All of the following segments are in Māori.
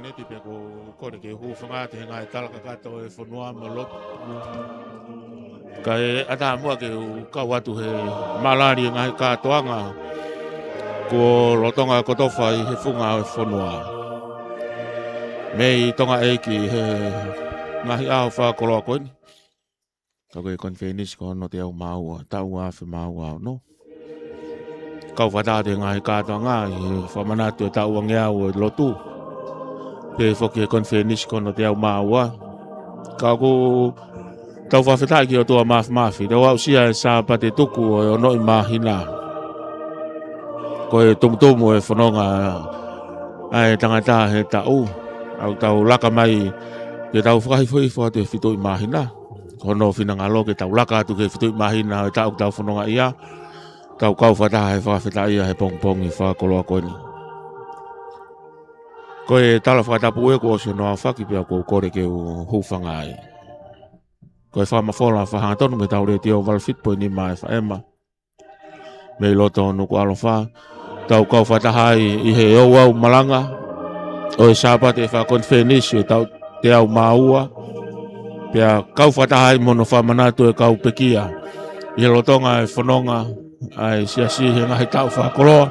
ne ti pe ko ke hu fanga te ngai tala ka to e fonua mo Lotu ka e ata mo ke ka watu he malari ngai ka toanga ko lotonga ko to fai he funga e fonua me i tonga e ki he ngai au fa ko lo ko ni ka ko konfenis ko no te au mau tau a fe mau no kau whata te ngai kātua ngā i Fakamanatu e tau angea o Lotu. Pe whoki e konfenis kono te au māua. Ka ku tau whawhetai ki o tua mafi. Te wau sia e Sapate tuku o e onoi mahina. Ko e tumutumu e whanonga ai tangata he tau. Au tau laka mai ke tau whakahifo te whitoi mahina. Kono whinangalo ke tau laka atu ke whitoi mahina e tau whanonga ia. Tau kau whata he whawhetai ia he pongpong i whakoloa ni. Ko e tala Tongatapu e ko se noa whaki pia ko kore ke u hufanga ai. Ko e whamafola whahangatonu me tau re tio walfit po ni mai whaema. Me Lotu Nuku'alofa. Tau kau whatahai i he Ouau Malanga. O e Sapate Faka-Konifelenisi e tau te au maua. Pia kau whatahai mono Fakamanatu e kau Pekia. I he lotonga e whanonga ai Siasi he ngahi tau whakoloa.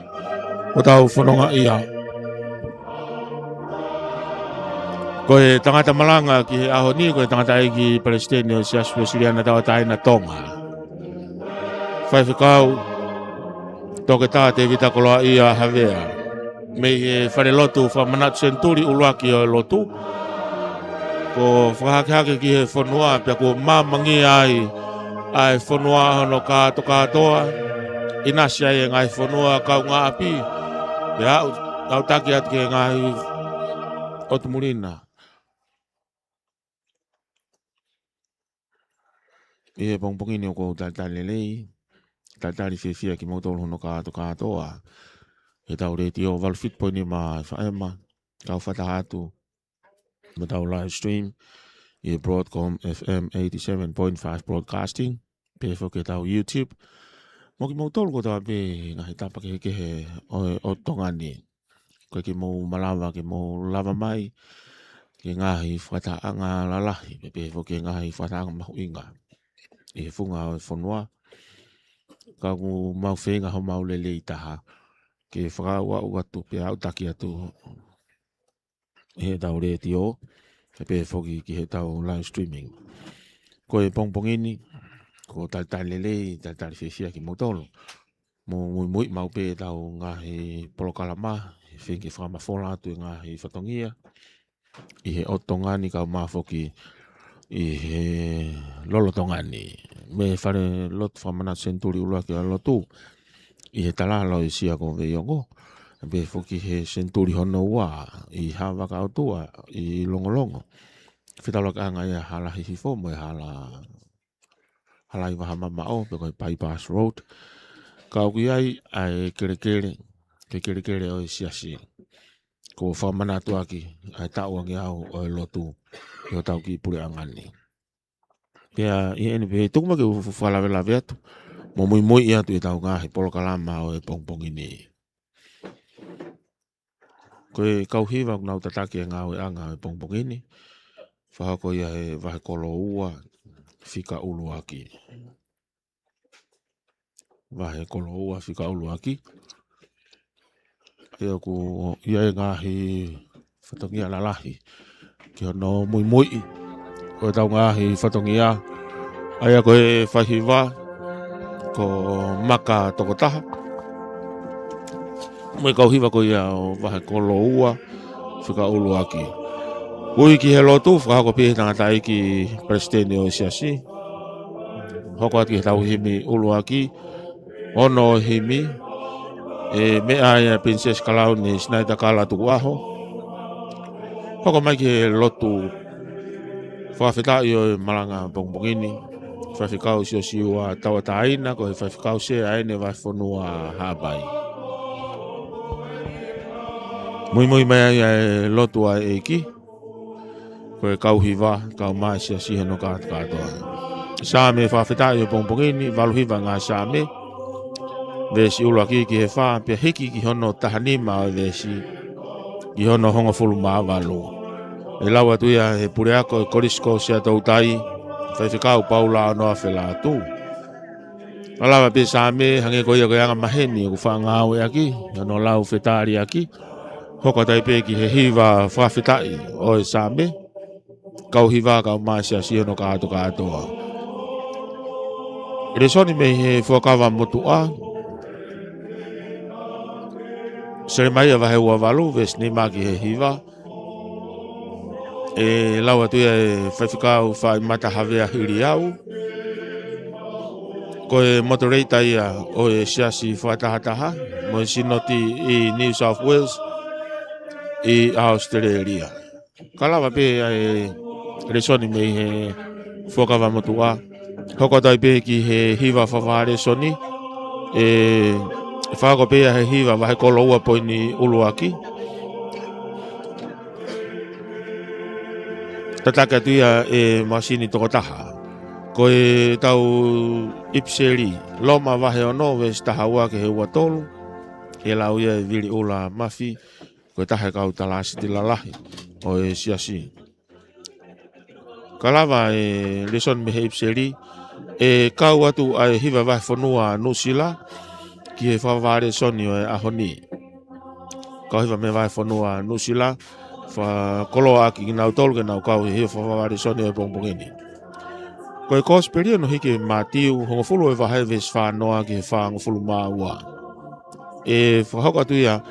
O tau whanonga ia. Ko e tangata malanga ki he aho ni ko e tangata e ki Palestine o Siasi Wesleyan tau taina Tonga. Faifekau Tonga Tevita Koloa'ia Havea. Me he Fale Lotu Fakamanatu Centenary uluaki o Lotu. Ko whakahake ki he whanua pia ko mamangi ai whanua hono katoa. Inasia e ngai whanua kau ngā api. Pia au taki atu ke ngai otumurina. E pongpongini o ko tatali lei. Tatali whiwhia ki mautolo hono katoa. E tau reti o walfit po ni ma whaema. Kau whatahatu. Ma tau live stream. E Broadcom FM 87.5 broadcasting. Pe whoke tau YouTube. Mo ki mautolo ko tau pe ngahi tapa ke he o Tonga ni. Ko ki mo malawa ki mo lava mai. Ki ngahi whataanga lalahi. Pe whoke ngahi whataanga mahuinga. E funga o whanua. Ka ku mau whenga ho mau lele i taha. Ke whakaua atu pe au taki atu. He tau reti o. Pe whoki ki he tau live streaming. Ko e pongpongini. Ko tali lele, tali whiwhia ki mautolo. Mo mui mau pe tau ngahi polokalama. Whenki whakamafola atu e ngahi whatongia. I he otongani kau mawhoki. I he lolo tongani. Me whare Lotu Fakamanatu Centenary uluaki a Lotu. I he talalo i sia ko veiongo. Be whoki he Centenary hono ua. I hawaka autua. I longolongo. Whitalaka anga ia hala hihifo mo e hala i wahamama o. Peko i bypass road. Kau ki ai kere. Ke kere o i Siasi. Ko Fakamanatu aki. Ai tau angi au o i Lotu. Yo tau ki pure angani. Pea i ene pe tukuma ke whalawelawe atu. Mo mui i atu i tau ngahi polokalama o e pongpongini. Ko e kauhiwa kunau tataki e ngau e anga o e pongpongini. Whahako ia he wahe Koloa'ia whika uluaki. Wahe Koloa'ia whika uluaki. Ia ku ia e ngahi whatongia lalahi. Ki hono mui. Ko tau ngahi whatongia. Aia ko e whahiwa. Ko maka tokotaha. Moi kauhiwa ko ia o wahe Koloa'ia whika uluaki. Ui ki he Lotu, whakako pihe tangata i ki Palestine o Siasi. Hoko ati he tau himi uluaki. Ono himi. E mea ia Princess Kalau ni Snaita Kala tuku aho. Hoko mai ki he Lotu. Whawhetai o Malanga pongpongini. Faifekau siwa tawataina ko he Faifekau se aene vai whanua habai. Mui mai e Lotu a eiki. Ko e kauhiwa, kau mai Siasi heno katoa. Same whawhetai o pongpongini, waluhiwa ngā same. Vesi uluaki ki he wha, pia hiki ki hono tahanima o vesi. I hono honga fulu maavalu. E lawa tuia he pureako e korisko sia tautai. Faifekau paula no afela tu. Alawa pe same hange koia koianga maheni ku whangau e aki. No lau fetari aki. Hoko taipe ki he hiva whawhetai o e same. Kau hiva kau masia si no ka atoa. E soni me he whakawa motua. Sere mai ava he ua valu ves ni maki he hiva. E lawa tuia e Faifekau whai mata Havea hiri au. Ko e moderator ia o e Siasi whaatahataha. Mo e sinoti i New South Wales i Australia. Kalawa pe e resoni me he whakawa motua. Hoko tai pe ki he hiva whaware soni. E whako pe he hiva wahe Koloa'ia poini uluaki. Tataka tuia e masini Tonga. Ko e tau ipseri loma wahe ono ves tahaua ke he ua tolu. Ke lau ia e viri ula mafi. Ko e tahe kau talasi tilalahi o e Siasi. Kalawa e leson me he ipseri. E kau atu ai hiva wahe whanua nusila. Ki he whaware soni o e ahoni. Kau hiva me wahe whanua nusila. Koloa'ia ki nau tolu ke nau kau he whaware soni o e pongpongini. Ko e kosperia no hike matiu hongo fulu e wahe ves whanoa ki he whango fulu maua. E whahoko atu ia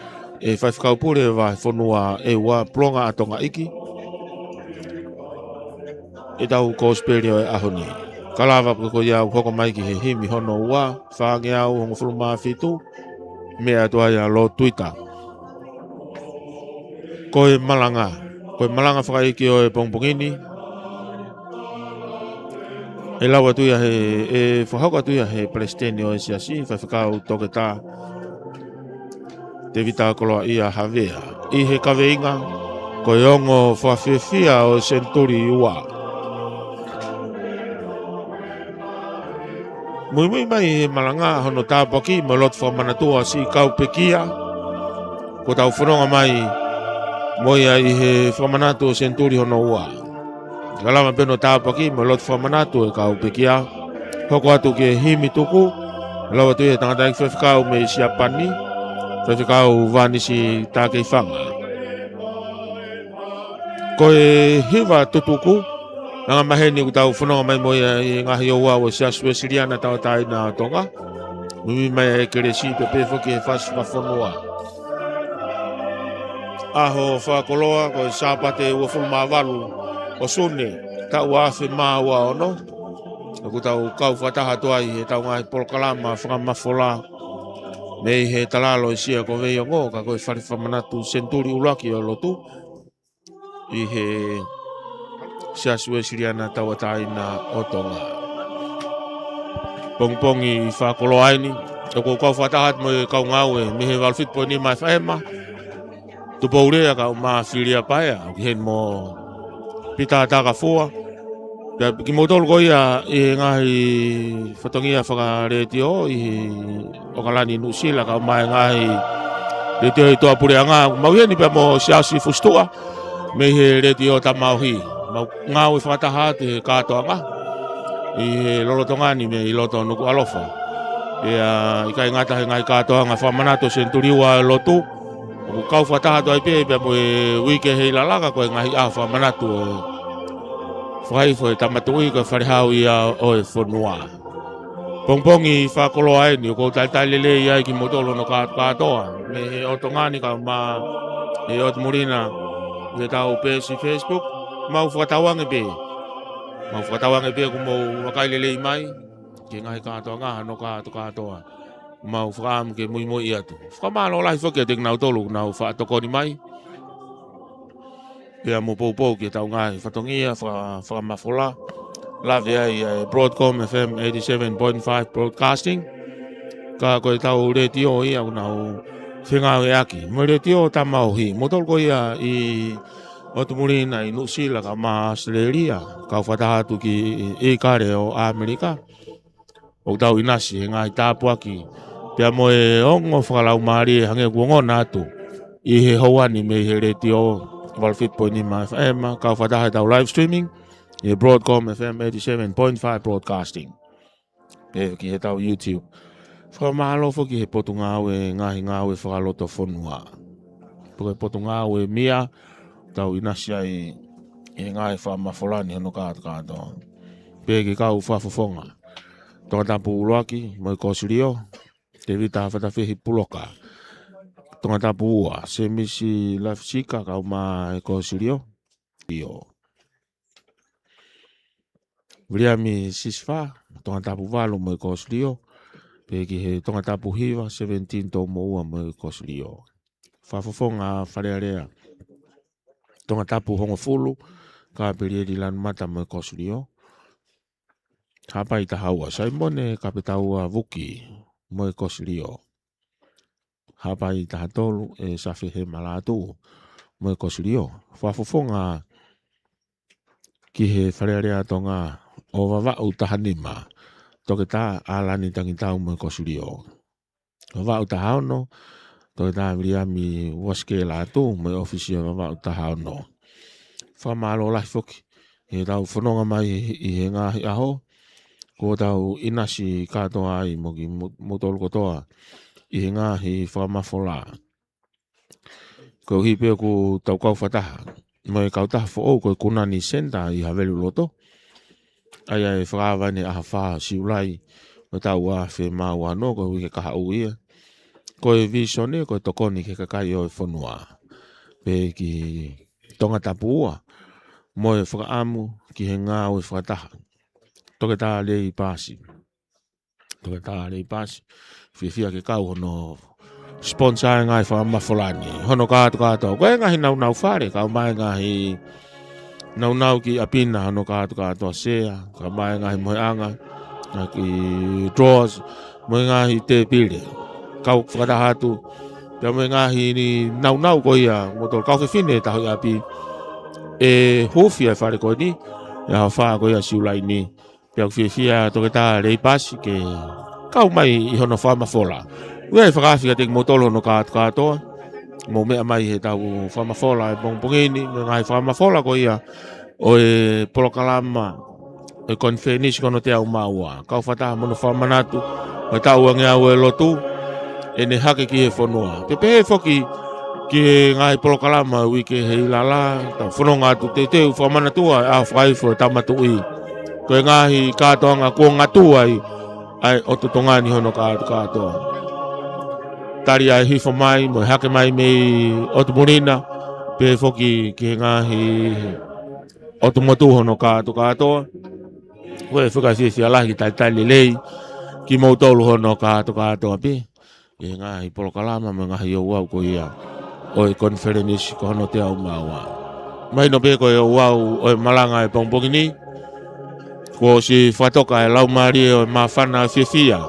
e Faifekau pure e wahe whanua e ua plonga a Tonga iki. E tau kosperia e ahoni. Kalawa ko ia hoko mai ki he himi hono ua whange au hongo fulu maa fitu. Mea tua ia Lotu ita. Ko e Malanga. Ko e Malanga whakaiki o e pongpongini. E lawa tuia he, e whahauka tuia he Palestini o e Siasi, Faifekau Tongatapu, Tevita Koloa'ia Havea. I he kaweinga, ko e ongo whawhewhia o Centenary ua. Mui mai he Malanga hono tāpaki, mo Lotu Fakamanatu si kau Pekia. Ko tau whanonga mai, moia i he Fakamanatu o Centenary hono ua. Kalama peno tāpaki, mo Lotu Fakamanatu e kau Pekia. Hoko atu ke himi tuku. Lawa tu e tangata Faifekau me siapani. Faifekau vanisi tākei whanga. Ko e hiva tutuku. Nanga maheni ku tau whanonga mai moia i ngahi o Ouau Uesiliana tau tai na Tonga. Mimi mai e kere si pepe whoki e whasi whawhanua. Aho whakoloa ko e Sapate uafulu mawalu o Sune. Tau afe maa ua ono. Aku tau kau whataha toa i he tau ngai polokalama whakamafola. Nei he talalo i sia ko vei o ngō, ka koe Fakamanatu Centenary ulaki o Lotu. I he Siasi Uesiliana tauataina o Tonga. Pongpongi i whakoloaini. Ako kau whatahat mo i kau ngau e mihe walfit po ni mai whaema. Tupourea kau maa whiria paea. Ki hen mo pita taka fua. Ki motol ko ia i ngahi whatongia whakaretio i okalani nusila ka mai ngahi retio i toa pure anga mauheni pia mo Siasi fustua me he retio tamauhi ngau i whakataha te katoa nga i he lolotongani me i loto Nuku'alofa i kai ngata he ngai katoa nga Fakamanatu Centenary ua Lotu o kau whataha toa i pia mo e wike hei lalaka ko e ngahi a Fakamanatu whai foi tamatui ka wharehau ia o e whanua. Pongpongi whakoloaini o kou taitalele ia ki motolo no katoa. Me he otongani ka ma he otmurina he tau pesi Facebook. Mau whakatawange pe. Mau whakatawange pe ku mau wakailele mai. Ki ngahi katoa ngaha no katoa. Mau whakam ke mui ia tu. Whakamalo lai whakia tek nau tolu nau whaatokoni mai. Pea mo pou ki tau ngai whatongia, whakamafola. Lavea i Broadcom FM 87.5 Broadcasting. Ka koe tau retio ia unau whengau e aki. Mo retio tamauhi. Motol ko ia i otumurina i Nusila ka ma Australia. Ka whatahatu ki i kare o Amerika. O tau inasi he ngai tāpuaki. Pea mo e ongo whakalau maari hange kuongona atu. I he hauani me he retio Valfit Poinima FM, kau whataha tau live streaming, i Broadcom FM 87.5 broadcasting. E ki he tau YouTube. Whakamahalofa ki he potunga au e ngahi ngau e whakaloto whonua. Puke potunga au e mia, tau inasia i ngahi whamawholani hono kāto. Pe ki kau whafofonga. Tongatapu uloaki, moi kosirio, Tevita whatawhihi puloka. Tonga ua, se misi lafsika kau ma e kosirio. Vriami sisfa, Tongatapu valo mo e kosirio. Pe ki he Tongatapu hiva, 17 tau mo ua mo e kosirio. Whafofonga wharearea. Tongatapu hongo fulu, ka perie di lan mata mo e kosirio. Hapa i tahaua, saimone kapitaua vuki mo e kosirio. Hapa i tahatolu e safihe malatu mo e kosirio. Whafofonga ki he wharearea tonga o wawau tahanima. Toke tā alani tangitau mo e kosirio. Wawau tahaono, toke tā vriami waske latu mo e ofisi o wawau tahaono. Whamalo lahi foki. He tau whanonga mai i he ngahi aho. Ko tau inasi katoa ai mo ki motolu kotoa. I he ngahi whamafola. Ko hipe ku tau kau whataha. Mo e kau taha who'o ko kunani senta i Havea Lotu. Ai e whakawani aha wha siulai. Mo tau a whe mau ano ko hui ke kaha uia. Ko e visione ko e tokoni ke kakai o e whanua. Pe ki Tongatapu ua. Mo e whakaamu ki he ngā o e whakataha. Toke tā lei pasi. Toke tā lei pasi. Whiwhia ke kau hono sponsor ngai whamawholani. Hono kātu. Koe ngahi nau whare. Kau mai ngahi nau ki apina hono kātu sea. Kau mai ngahi moheanga. Ki drawers. Moe ngahi te pile. Kau whakatahatu. Pia moe ngahi ni nau ko ia. Motol kau whiwhine taho i api. E hofia whare koe ni. Ia hawha ko ia siulai ni. Pia whiwhia toke tā rei pasi ke kau mai i hono whamafola. Ua e whakawhika te motolo no kātoa. Mo mea mai he tau whamafola e pongpongini. Me ngai whamafola ko ia. O e polokalama. E Faka'Konifelenisi kono te au maua. Kau whataha mono Fakamanatu. O tau ange au e Lotu. E ne hake ki he whanua. Pepe he whoki ki ngai polokalama wike he ilala. Tau whanonga atu te Fakamanatua. A whaifo e tamatu i. Koe ngahi kātoanga kua ngatua i. Ai o totongani hono kātoa. Tari ai hifo mai, mo hake mai mei o tumurina. Pe whoki ki ngahi o tumatu hono kātoa. Koe whakasiesi alahi tai lei. Ki mautolu hono kātoa pe. Ki ngahi polokalama me ngahi o wau ko ia. O e Faka'Konifelenisi ko hono te au maua. Mai no pe ko e wau o e malanga e pongpongini. Ko si whatoka e laumari o e mawhana whiwhia.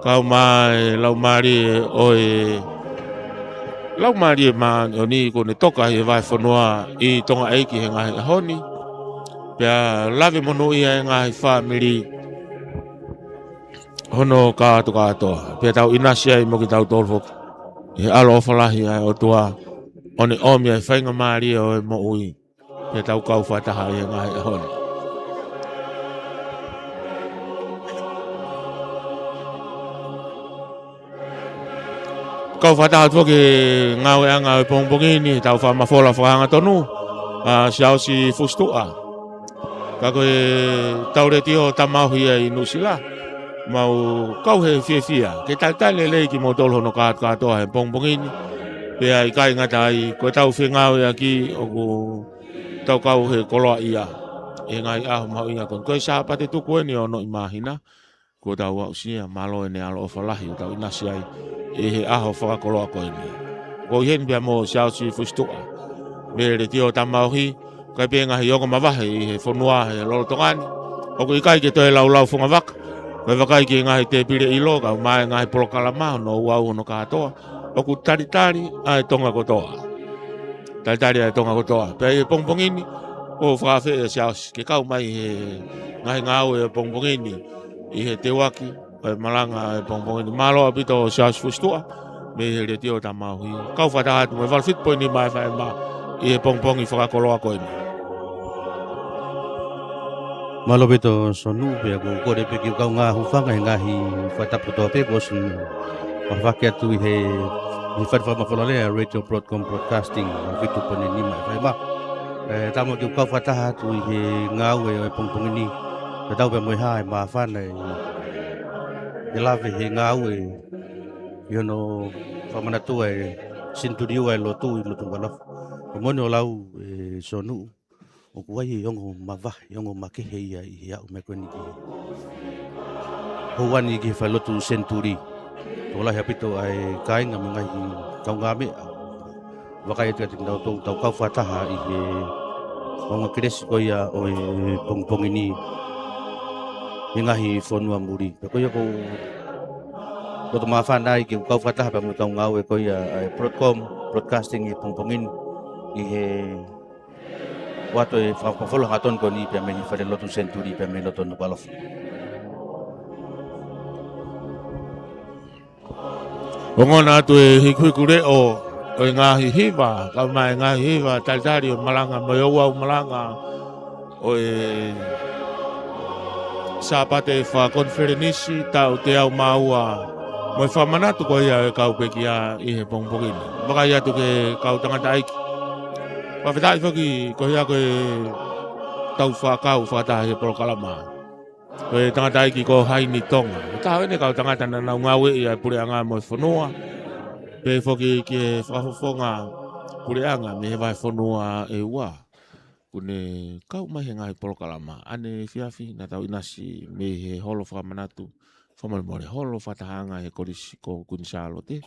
Kau mai laumari o e... Laumari e maa o ni ko ne toka e vai whanua i tonga eiki he ngahi ahoni. Pea lave mono ia e ngahi whamiri. Hono kātoa. Pea tau inasia i moki tau tolfoki. E alo ofalahi ai o tua. One omia e whainga maari o e mo ui. Pea tau kau whataha i e ngahi ahoni. Kau whataha tuoke ngau e anga e pongpongini, tau whamafola whakahanga tonu, Siasi fustua. Ka koe taureti o tamauhi e inusila, mau kau he whiwhia. Ke taitale lei ki motolo no kātoa he pongpongini, pea i kai ngata ai, koe tau whengau e aki o ku tau kau he Koloa'ia. E ngai aho mau inga kon. Koe sapate tuku e ni ono i mahina, ko tau au sia malo e ne alo ofalahi, tau inasi ai. E he aho whakakoloa koe ni. Ko hen bia mo Siasi fustua. Me re tio tamauhi, kai pe ngahi onga mawahe i he whanua he lolo tongani. Oku i kai ke toi lau whunga waka. Kai wakai ki ngahi te pire ilo, ka mai ngahi polokalama no uau no kātoa. Oku taritari ai tonga kotoa. Taritari ai tonga kotoa. Pea i pongpongini, o whakawhi e Siasi. Ke kau mai he ngahi ngau e pongpongini. I he te waki. Malanga e pongpongini malo apito Siasi fustua. me he le tio ta maui kau fata atu me val fit poi ni mai fa ma e pongpong I whakakoloa koe ni. Malobito sonu pe ko ko de pe ki kau nga hufanga ngahi fatapu to pe ko sin pavake atu he ni fatfa mafalale radio broadcasting vitu pone ni mai fa tamo ki kau fata atu he ngawe e pongpong ni tau pe moi hai ma fa nei e lave he ngawe yono Fakamanatu e Centenary e Lotu Tongatapu ko mono lau e sonu o kuai yongo mava yongo makehe ia I au me koni ki hoani ki fa Lotu Centenary to la hapito ai kainga me ngai kaunga me wakai te tau tau kau fataha I he onga kres ko ia o pongpong ini ngahi fonua muri ko ia ko to mafa nai ki kau fataha pa mo kau ngau ko ia broadcasting I pongpongin I he wato e whakawholo haton ko ni pia meni whare Lotu Centenary pia meni Lotu Nuku'alofa. Ongona atu e hikure o ngahi hiva, kau mai ngahi hiva, talitari o Malanga, mai Ouau Malanga, o Sapate Faka-Konifelenisi, tau te au maua, mai Fakamanatu ko ia e kau Pekia I he pongpongini. Maka ia tu ke kau Tongatapu. Whawhetai whaki ko hea koe tau whakau whatahe polokalama. Koe Tongatapu ko haini Tonga. Taho ene kau tangata na nau ngawe ia pureanga mo whanua. Pe whaki ke whakafofonga pureanga me he vai whanua e ua. Kune kau mai he ngai polokalama. Ane whiawhi na tau inasi me he holo Fakamanatu. Whamalmore holo whatahanga he korisi ko kunisalo te.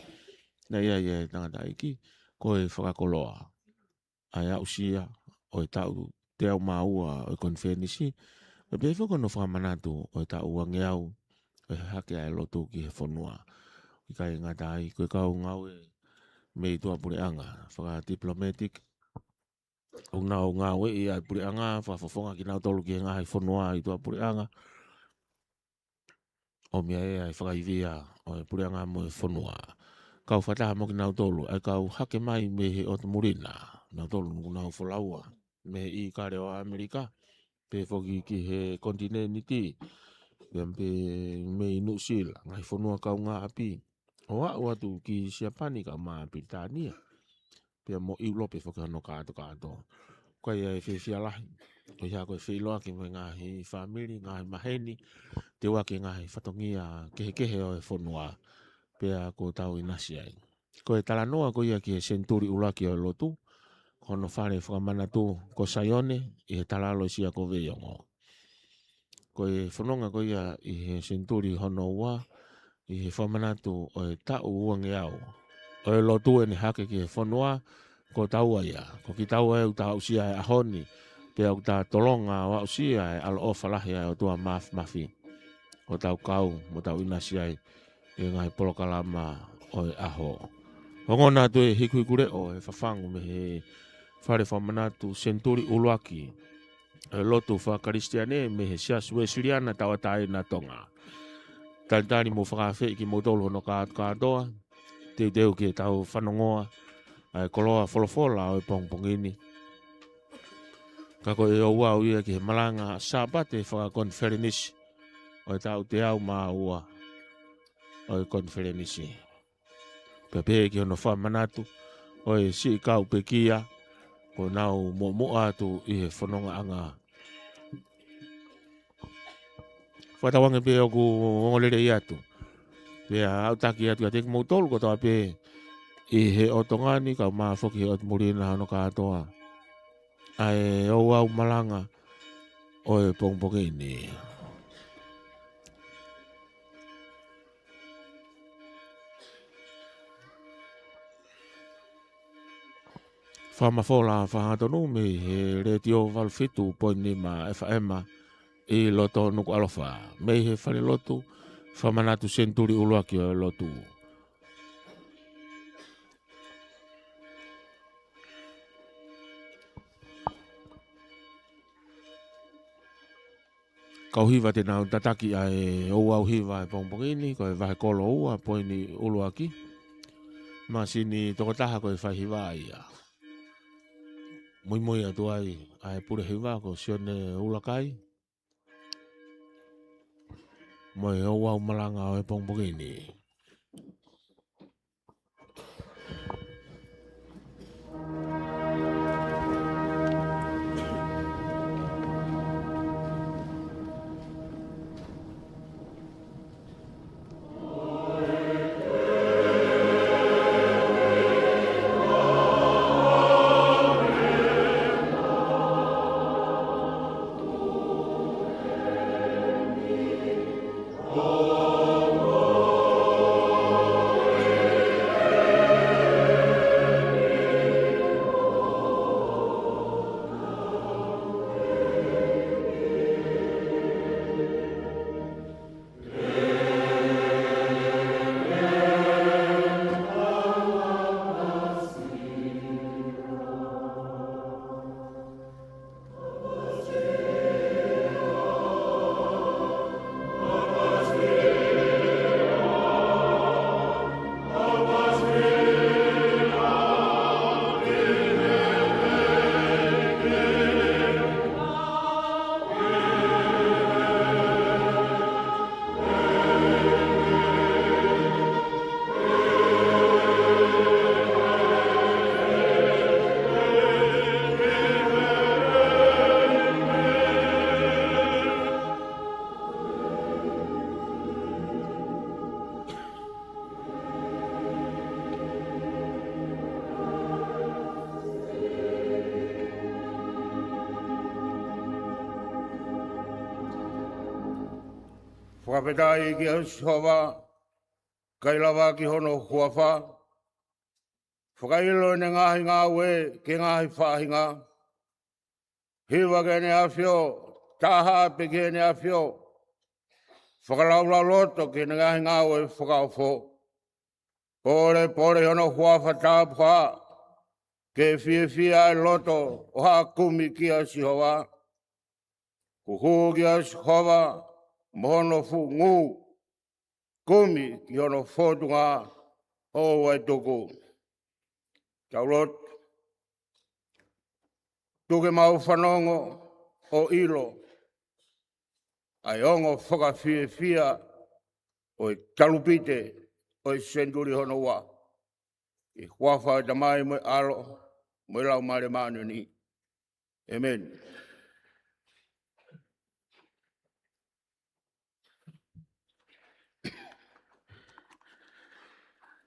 Na ia Tongatapu koe whakakoloa. Ai usia o tau te au maua o Konfelenisi e pe fo no Fakamanatu o tau wangeau e hake ai Lotu ki he fonua I kai ngatai ko kau ngau me tua pureanga whaka diplomatic o ngau I ai pureanga whafofonga ki nau tolu ki ngai fonua I tua pureanga o mea ai whakaivia o pureanga mo fonua kau whataha mo ki nau tolu ai kau hake mai me he o murina na tolu nau folaua me I kare o Amerika pe foki ki he kontinenti pe me New Zealand ngai fonua kau ngā api o atu ki Siapani ka ma Britania pe mo Europe foki no kato ko ia e fialahi o ia ko filoa ki me ngā family ngā maheni te wa ki ngā fatongia kehe o fonua pe ko tau inasi ai ko e talanoa ko ia ki Centenary ulaki o Lotu kono Fale Fakamanatu ko Sayone I he talalo sia ko veiongo. Ko e whanonga ko ia I he Centenary hono ua I he Fakamanatu o e tau uangeau. O e Lotu e ni hake ki he whanua ko taua ia. Ko ki taua e utau sia e ahoni pe au ta tolonga wa usia e alo ofa lahi o tua mafi. O tau kau mo tau inasi ai e ngai polokalama o e aho. Hongona tu e hikure o e whafangu me he Fale Fakamanatu Centenary uluaki Lotu Whakaristiane me he Siasi Uesiliana tawatai na Tonga. Talitari mo whakawhi ki mo tolu hono kātoa te teu ki tau whanongoa ai koloa wholofola o pongpongini. Kako e Ouau ia ki he Malanga Sapate Faka-Konifelenisi o tau te au maua o Konfelenisi. Pepe ki hono Fakamanatu o e si kau Pekia ko nau mo atu I he whanonga anga. Whatawange pe o ku ngolere I atu. Pe au taki atu a teki mautolu ko tawa pe I he o tongani ka maa whoki he o murina hano katoa. Ai Ouau Malanga o e pongpongini. Whamafola whahatonu me he retio valfitu poinima FM I Lotu Nuku'alofa. Me he whare Lotu Fakamanatu Centenary uluaki o Lotu. Kau hiva te nau tataki ai Ouau hiva e pongpongini ko e vahe Koloa'ia poini uluaki. Masini Tonga ko Faifekau. Muy atu ai pure hiwa ko Sune ulakai. Moi Ouau Malanga o pongpongini. Whakapedai ki Hova, kailawa ki hono huawha. Whakailo ne ngahi ngā we ke ngahi whahinga. Hiwa ke ne awhio, taha pe ke ne awhio. Whakalaulau loto ke ne ngahi ngā we whakaofo. Pore hono huawha tāpua. Ke whia loto o ha kumi ki a Hova. Kuhu ki a Hova. Mohono fu ngu kumi ki hono whotunga o wai tuku. Taurot, tuke mau whanongo o ilo. Ai ongo whakawhiwhia o talupite o Centenary hono wa. I huawha tamai mo alo, mo lau mare manu ni. Amen.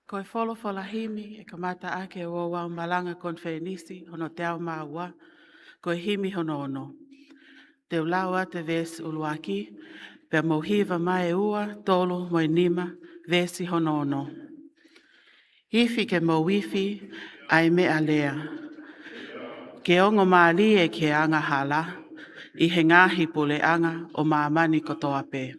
Ko e wholo whalahimi e kamata ake o Ouau Malanga Sapate hono te ao maua, ko e himi hono ono. Te ulaua te vesi uluaki, pe mohiva mai ua, tolu moi nima, vesi hono ono. Hifi ke mo wifi, ai me alea. Ke ongo maali e ke anga hala, i he ngahi pule anga o maamani kotoa pe.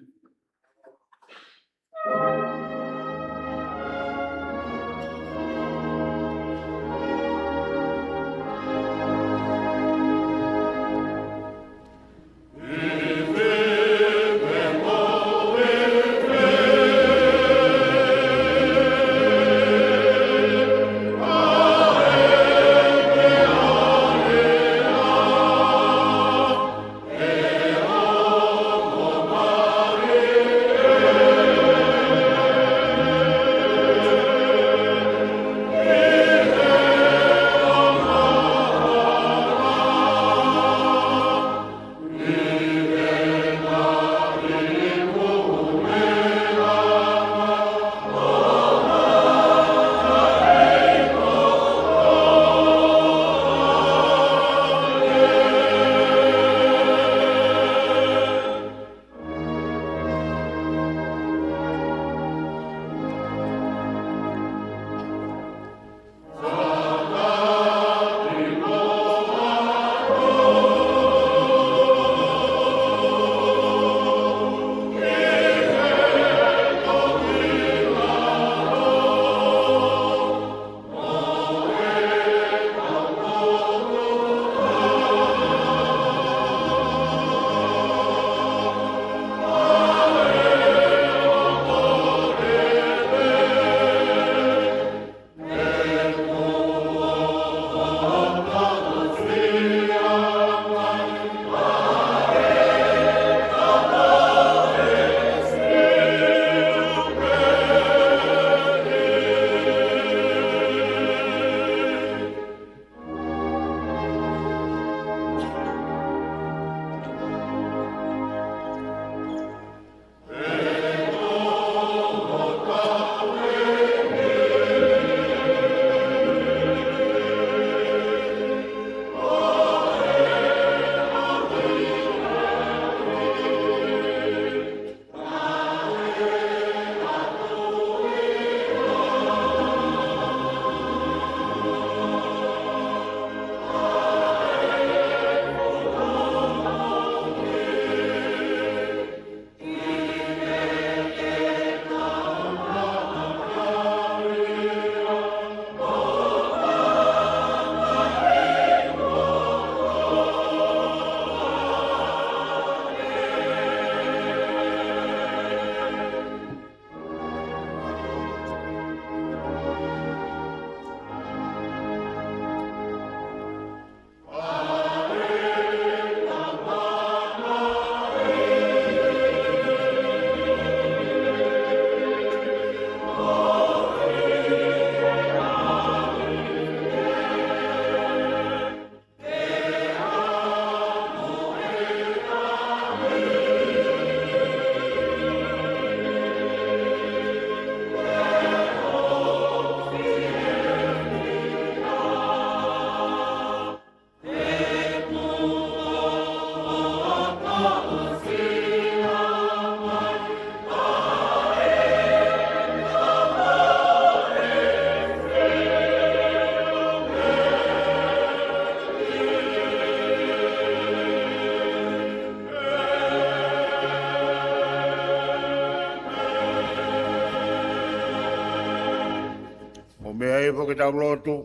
mea e po ke tau lotu.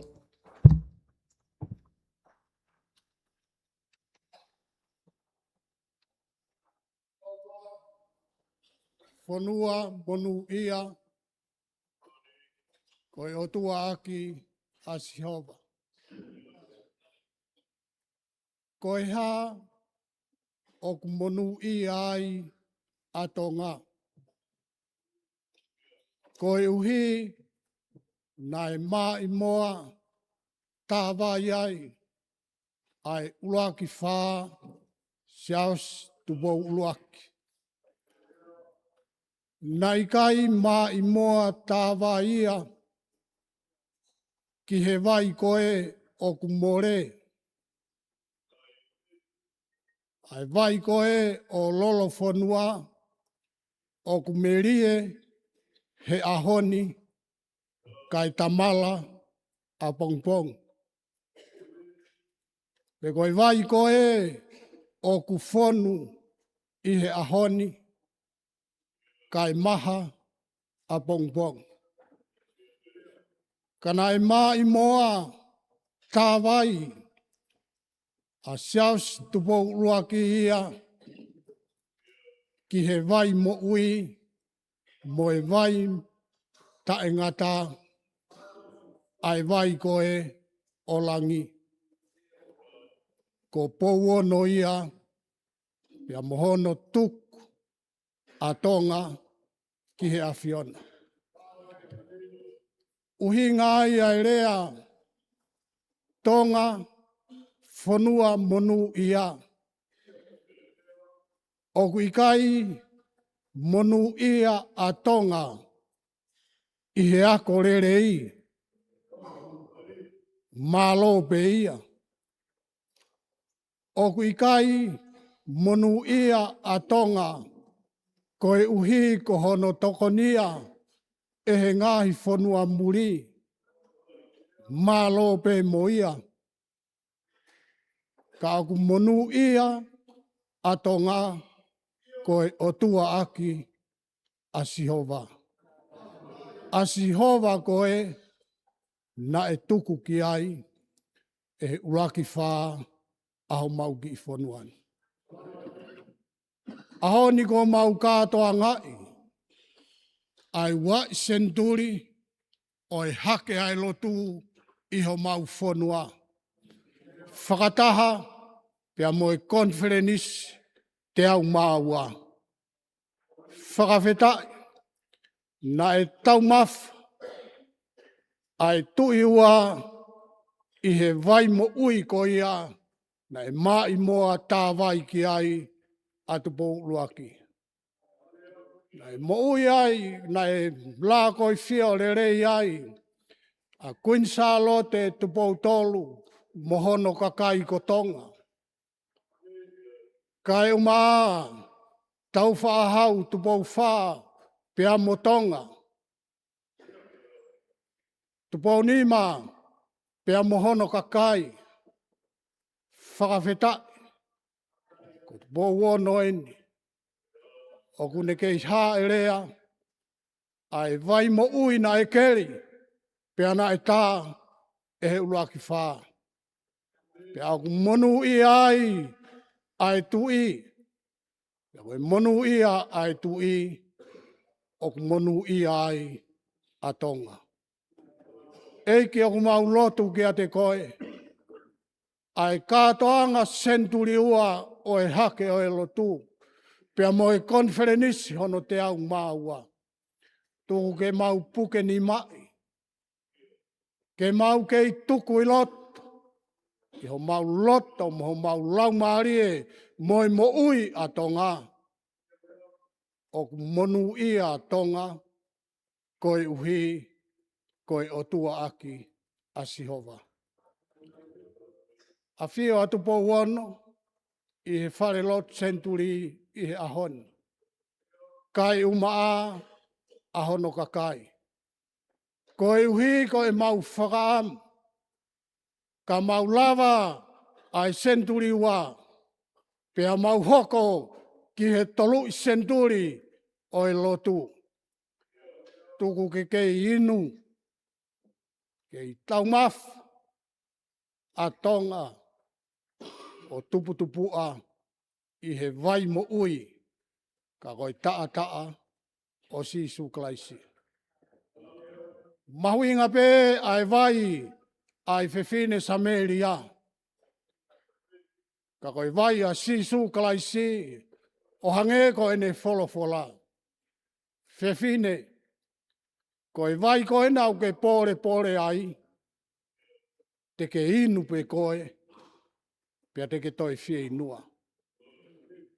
Whanua monu ia, koe o tua aki a Sihova. Koe ha o ku monu ia ai a Tonga. Koe uhi nai mā i moa tāwai ai ai uruaki whā siaus tubou uruaki. Nai kai mā i moa tāwai ia ki he vai koe o ku more. Ai vai koe o lolo whanua o ku merie he ahoni kai tamala a pongpong. Pe koe vai koe o ku whonu i he ahoni kai maha a pongpong. Kana e mā i moa tāwai a siaus tupou ruaki ia ki he vai mo ui mo e vai ta e ngata ai vai koe o langi. Ko pouono ia pia mohono tuku a Tonga ki he awhiona. Uhinga ai ai rea Tonga whanua monu ia. O kuikai monu ia a Tonga i he ako rerei. Mālo pe ia. O kuikai monu ia a Tonga koe uhi ko hono tokonia e he ngahi whanua muri. Mālo pe mo ia. Ka aku monu ia a Tonga koe o tua aki a Sihova. A Sihova koe na e tuku ki ai e uraki whā aho mau ki i whanuani. Aho ni ko mau kātoa ngai ai wa Centenary o e hake ai Lotu iho mau whanua. Whakataha pia mo e Conferenisi te au māua. Whakawhetai na e tau mafu ai tui ua i he vai mo ui ko ia na e mai moa tā vai ki ai atu pou luaki. Na e mo ui ai, na e la koi fia o le rei ai a Queen Charlotte tu pou tolu mohono kakai ko Tonga. Kai umaa tau whaahau tu pou wha pia mo Tonga. Tu pou nima pia mohono kakai. Whakawhetai. Ko tu pou wono eni. O kune kei hā e rea. Ai vai mo ui na e keri. Pia na e tā e he uruaki whā. Pia aku monu i ai. Ai tu i. Pia koe monu ia ai tu i. O ku monu i ai a Tonga. Eiki o ku mau lotu ki a te koe. Ai kātoanga Centenary ua o e hake o e Lotu. Pia mo e Conferenisi hono te au māua. Tuku ke mau puke ni mai. Ke mau kei tuku i loto. Ki ho mau loto mo ho mau lau maarie mo e mo ui a Tonga. O monu i a Tonga. Koe uhi, koe o tua aki a Sihova. A whio atu pou wano, i he whare lot Centenary i he ahoni. Kai umaa, ahono kakai. Koe uhi, koe mau whakaam. Ka mau lava ai Centenary wa. Pea mau hoko ki he tolu i Centenary o e Lotu. Tuku ke kei inu. kei taumaf a Tonga o tuputupua i he vai mo ui ka koe taa o Sisu Klaisi. Mahuinga pe ai vai ai fefine Samelia. Ka koe vai a Sisu Klaisi o hange ko ene folofola. Fefine koe vai koe nau ke pore ai. Te ke inu pe koe. Pea te ke toi fie inua.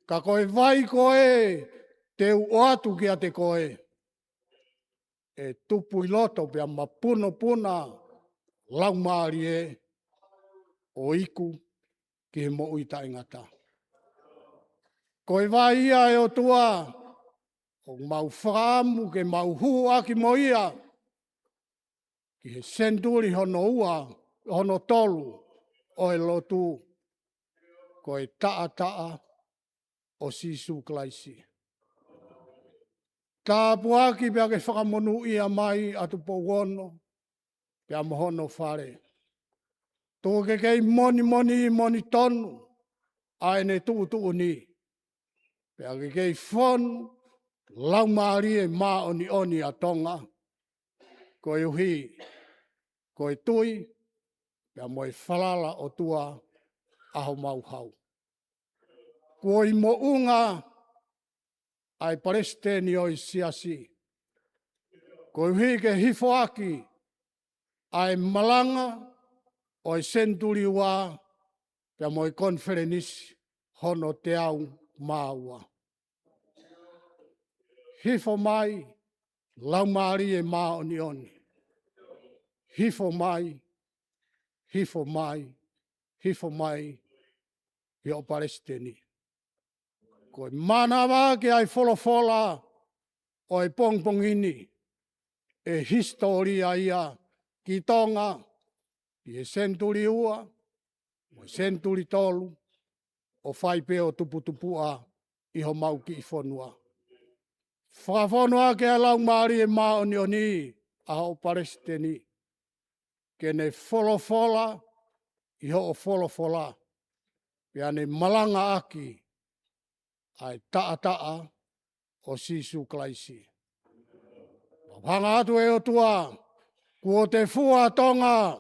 Ka koe vai koe te uatu ki a te koe. E tupu i loto pea mapuno puna lau maari e o iku ki he mo uita ingata. Koe vai ia e o tua o mau whaamu ke mau hua ki mo ia ki he Centenary hono tolu o e Lotu koe taa o Sisu Klaisi. Ka puaki pia ke whakamonu ia mai atu pouono pia mohono Fale. Tō ke kei moni tonu aene tuu ni. Pia ke kei whonu lau maari e maa oni a Tonga. Koe uhi, koe tui, pia moe whalala o tua aho mau hau. Koe mo unga ai Palestini o i Siasi. Koe uhi ke hifo aki ai Malanga o i Centenary wa pia moe Konfelenisi hono te au maua. Hifo mai lau maari e maa oni. Hifo mai i o Palestini. Koe mana wake ai folofola o e pongpongini e historia ia ki Tonga i e Centenary ua, o Centenary tolu, o Faifekau o tuputupua i ho mau ki i whonua. Whakafonua ke a lau maari e maa oni a o Palestini. Kene folofola i ho o folofola. Pea ne malanga aki ai taa o Sisu Klaisi. Hanga atu e o tua, kua te fua Tonga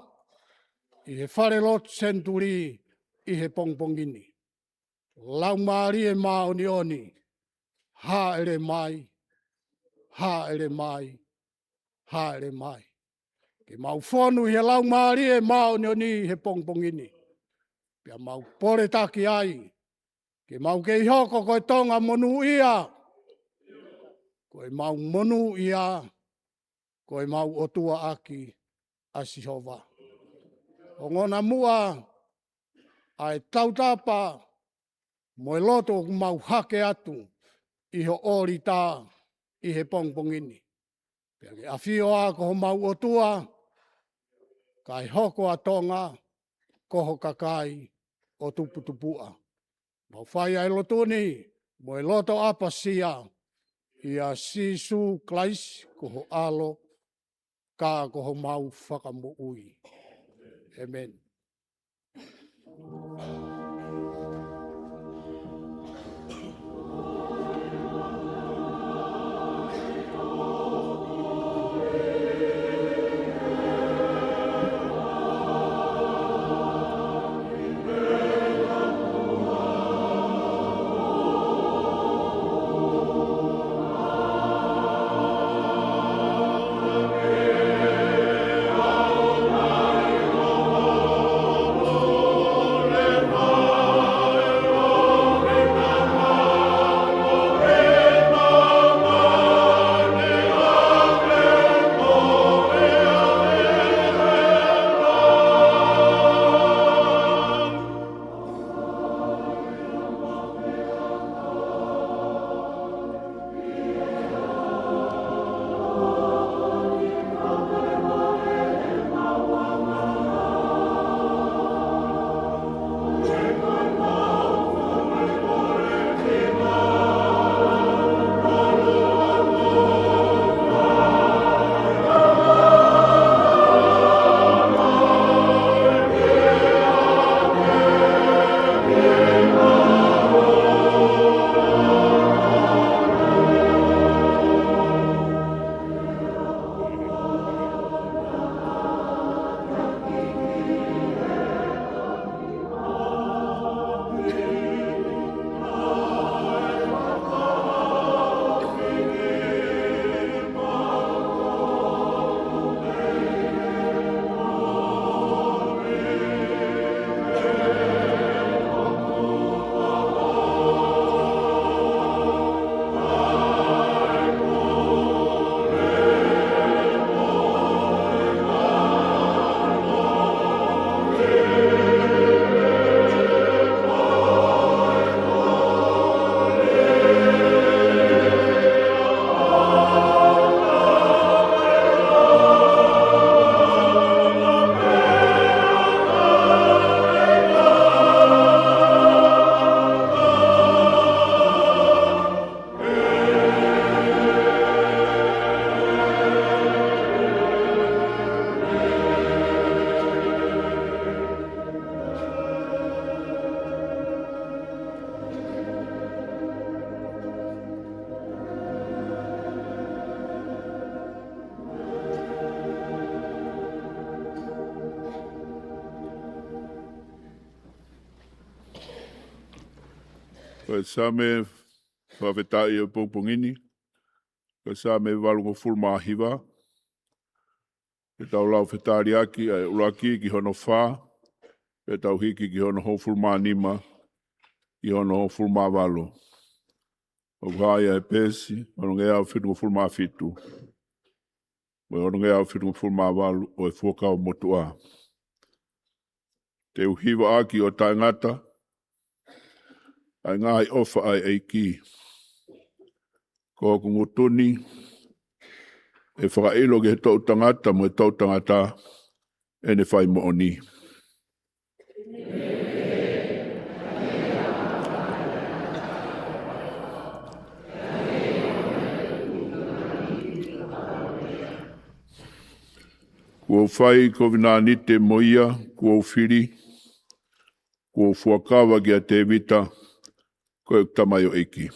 i he Fale Lotu Centenary i he pongpongini. Lau maari e maa oni, ha ere mai. Ke mau whonu he lau maari e maa oni he pongpongini. Pea mau pore taki ai. Ke mau ke ihoko koe Tonga monu ia. Koe mau monu ia. Koe mau otua aki a Sihova. O ngona mua ai tautapa moe loto mau hake atu i ho ori tā i he pongpongini. Pea ke awhio a ko mau otua kai hoko a Tonga koho kakai o tuputupua. Mau whai ai lotuni, mo e loto apasia i a Sisu Klaisi koho alo, ka koho mau whakamo ui. Amen. Amen. Koe same whawhetai o pōpongini. Koe same walungo fulma hiva. E tau lau whetari aki ai uraki ki hono whā. E tau hiki ki hono ho fulma nima. Ki hono ho fulma walo. O hāia e pēsi. Hono ngea o whitungo fulma fitu. Hono ngea o whitungo fulma walo. O e fuakau motua. Te uhiwa aki o taingata. Ai ngai ofa ai eiki. Ko kungutuni. E whakailo ke he tau tangata mo e tau tangata. E ne whai mo oni. Kua whai ko vinani te moia, kua whiri. Kua fuakawa ki a Tevita. Koe tamai o eiki.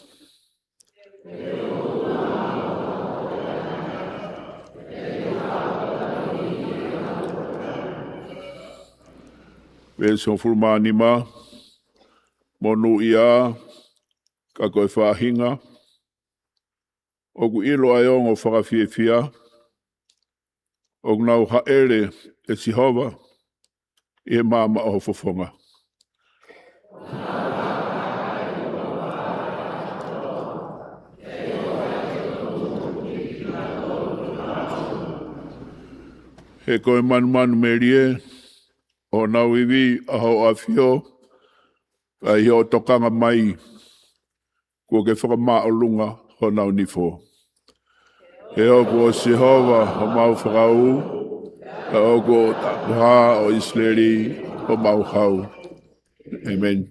Veso fulma nima. Monu ia. Ka koe whahinga. Oku ilo aiongo whakawhiewhia. Oku nau haere e sihova. I he māma o fofonga. He koe manu merie, o nau iwi aho awhio, ai hio tokanga mai, kua ke whakamaa o lunga ho nau nifo. He oku o Sehova ho mau whakau, he oku o Tapuha o Isleri ho mau hau. Amen.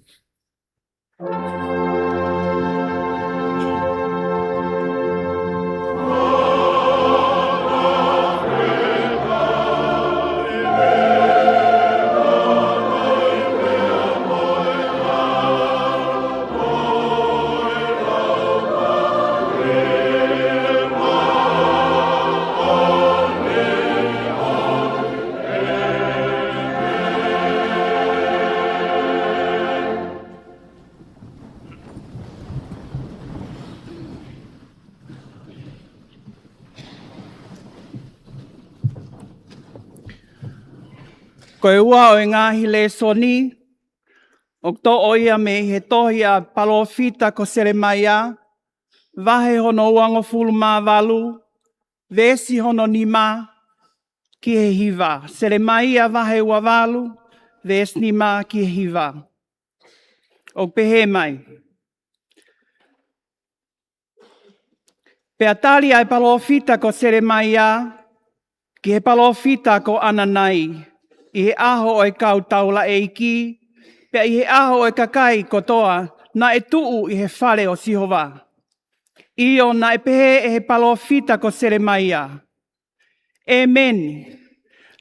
Koe ua o ngāhi le soni, o to oia me he tohi a palofita ko seremaia, vahe hono uango fulu mā walu, vesi hono ni mā, ki he hiva. Seremaia vahe ua walu, vesi ni mā ki he hiva. O pehe mai. Pea tali ai palofita ko seremaia, ki he palofita ko ananai. I he aho o e kau taula eiki, pea i he aho o e kakai kotoa, na e tuu i he whare o Sihova. Io na e pehe e he palofita ko seremaia. Amen.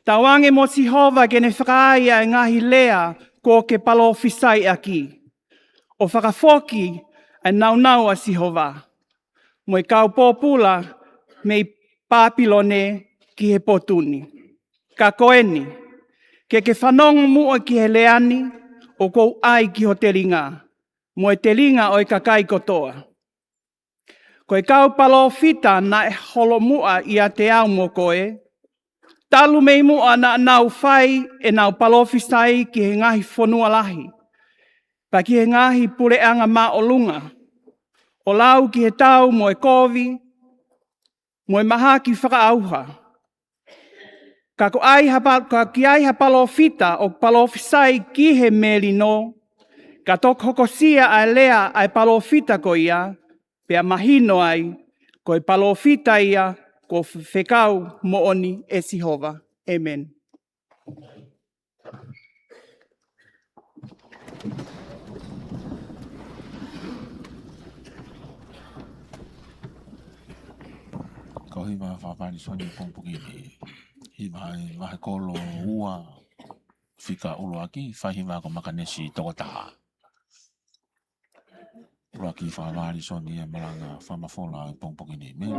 Tawange mo Sihova ke ne whakaaia e ngahi lea ko ke palofisai aki. O whakafoki e naunau a Sihova. Mo i kau pōpula me i Papilone ki he potuni. Ka koeni. Ke whanongo mua ki he leani, o kou ai ki ho te ringa. Mo e te ringa o e kakai kotoa. Ko e kau palofita na e holo mua i a te au mo koe. Talu mei mua na nau whai e nau palofisai ki he ngahi whanua lahi. Pa ki he ngahi pureanga mā o lunga. O lau ki he tau mo e kovi, mo e maha ki whakaauha. Ka ki ai ha palofita o palofisai ki he meri no, ka tok hokosia ai lea ai palofita ko ia, pea mahino ai, ko e palofita ia, ko Faifekau mo oni e Sihova. Amen. Ko hiwa whapani soni pōmpuki hiwa kolo ua whika uruaki, whahiwa ko makanesi Tonga. Uruaki whawari soni e malanga whamafola pōmpuki ni.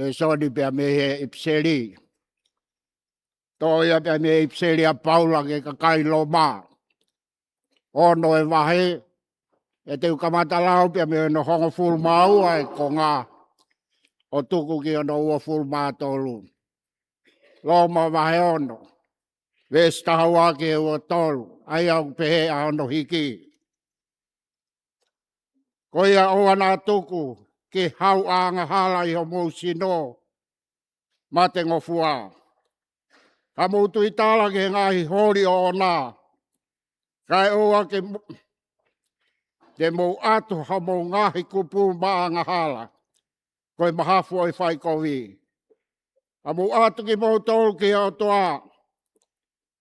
Le soni pia me he ipseri. Toia pia me ipseri a paula ke kakai lo ma. Ono e wahe. E te ukamata lau pia me no hongo ful mau ai ko ngā. O tuku ki ono ua ful maa tolu. Lo ma wahe ono. Vesta hawa ke ua tolu. Ai au pehe a ono hiki. Koia o ana tuku. Ke hau anga hala i ho mou sino. Ma te ngofua. Ka moutu i tala ke ngahi hori o ona. Kai oa ke te mou atu ha mou ngahi kupu maa ngahala. Koe mahafu o i Faifekau. A mou atu ki mou tolu ki o toa.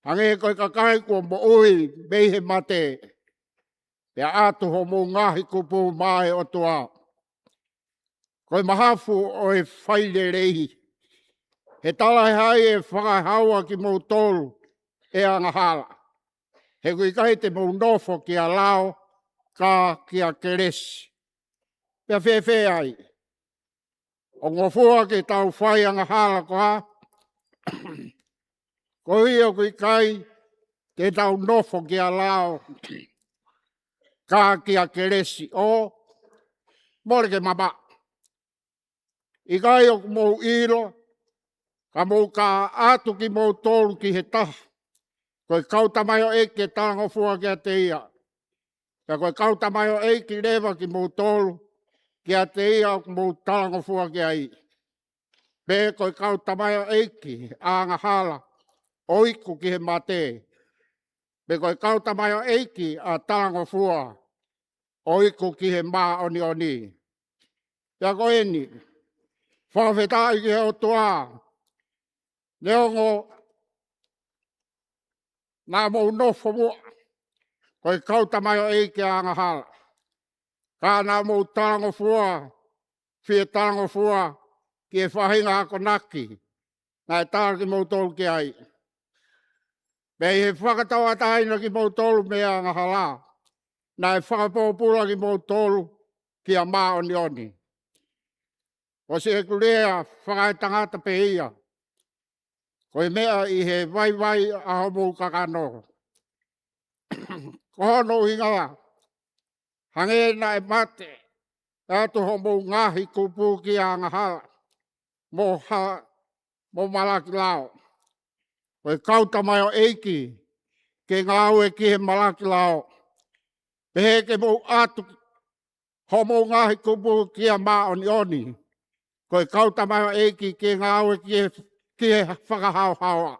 Hange koe kakai kua mo ui meihe mate. Pea atu ho mou ngahi kupu maa o toa. Koe mahafu o i Faifekau. He tala hai e whakahaua ki mou tolu e angahala. He kui kai te mou nofo ki a lao, ka ki a keresi. Pea whewhe ai. O ngofua ki tau whai angahala koha. Ko ia kui kai te tau nofo ki a lao, ka ki a keresi. O, mori ke mama. I kai o mou ilo, ka mou ka atu ki mou tolu ki he taha. Koe kautamai o eke tango fua ki a te ia. Ka koe kautamai o eke lewa ki mou tolu ki a te ia o mou tango fua ki a i. Pe koe kautamai o eke anga hala o iku ki he mate. Pe koe kautamai o eke a tango fua o iku ki he maa oni oni. Pea koe ni, whawhetai ki he o toa. Neongo nā mou nofo mua. Koe kautamai o eke anga hala. Ka nā mou tango fua, whia tango fua, ki e whahinga ako naki. Nā e tāra ki mou tolu ki ai. Mei he whakatawa taina ki mau tolu mea ngā hala. Nā e whakapōpula ki mau tolu ki a mā oni oni. O se e kulea whakai tangata pe ia. Ko e mea i he vai a homo kakano. Ko hono i ngā. Hange na e mate. Atu homo ngahi kupu ki a ngā hala. Mo malaki lao. Ko e kauta mai o eiki. Ke ngā ue ki he malaki lao. Pehe ke mo atu homo ngahi kupu ki a mā oni oni. Ko e kauta mai o eiki ke ngā ue ki he whakahau hawa.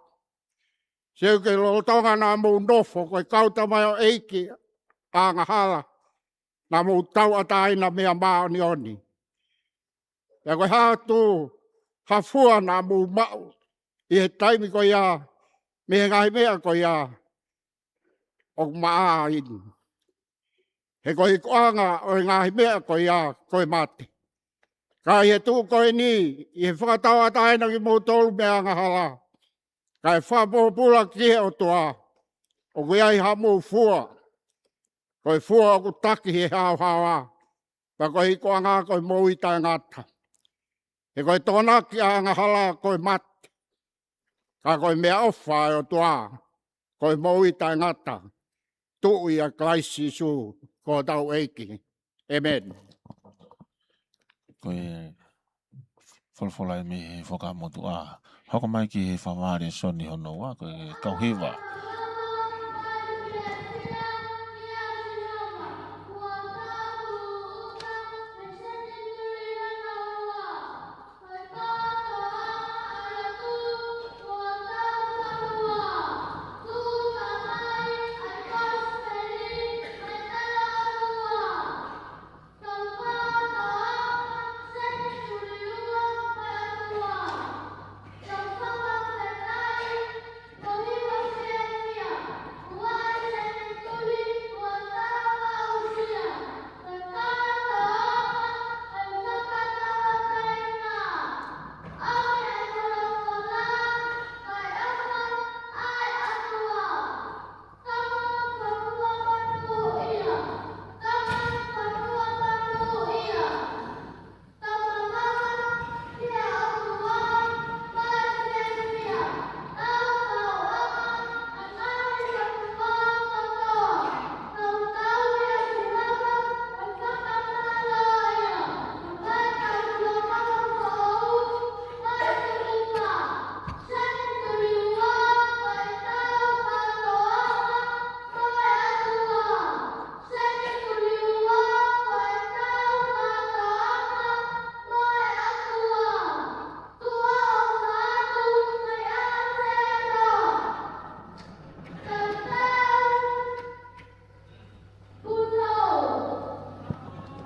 Seu ke lo tonga nā mou nofo. Ko e kauta mai o eiki a ngā hala. Nā mou tau ataina mea mā oni oni. Ja koe hātu hafua nā mou mau. I he taimi ko ia. Me he ngai mea ko ia. O maa inu. He koe koanga o ngahi mea ko ia koe mate. Ka he tū koe ni, i he whakatawa taina ki mou tolu mea ngā hala. Ka he whapopula ki he o toa. O koe ai ha mou fua. Koe fua o ku taki he hao hawa. Pa koe i koanga koe mou i tai ngata. He koe tōna ki a ngā hala koe mate. Ka koe mea ofa e o toa. Koe mou i tai ngata. Tu i a klaisi su. Ko tau eiki. Amen. Koe wholwholai me he whakamotu a. Hoko mai ki he whaware soni hono wa, koe kauhiwa.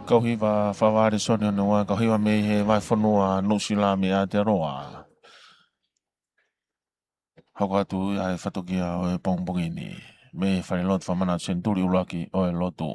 Kauhiwa whaware soni hono wa, kauhiwa me he vai whanua nusila me a te roa. Hoko atu ai whatokia o e pongpongini. Me whare lotu whamanatu Centenary ulaki o e Lotu.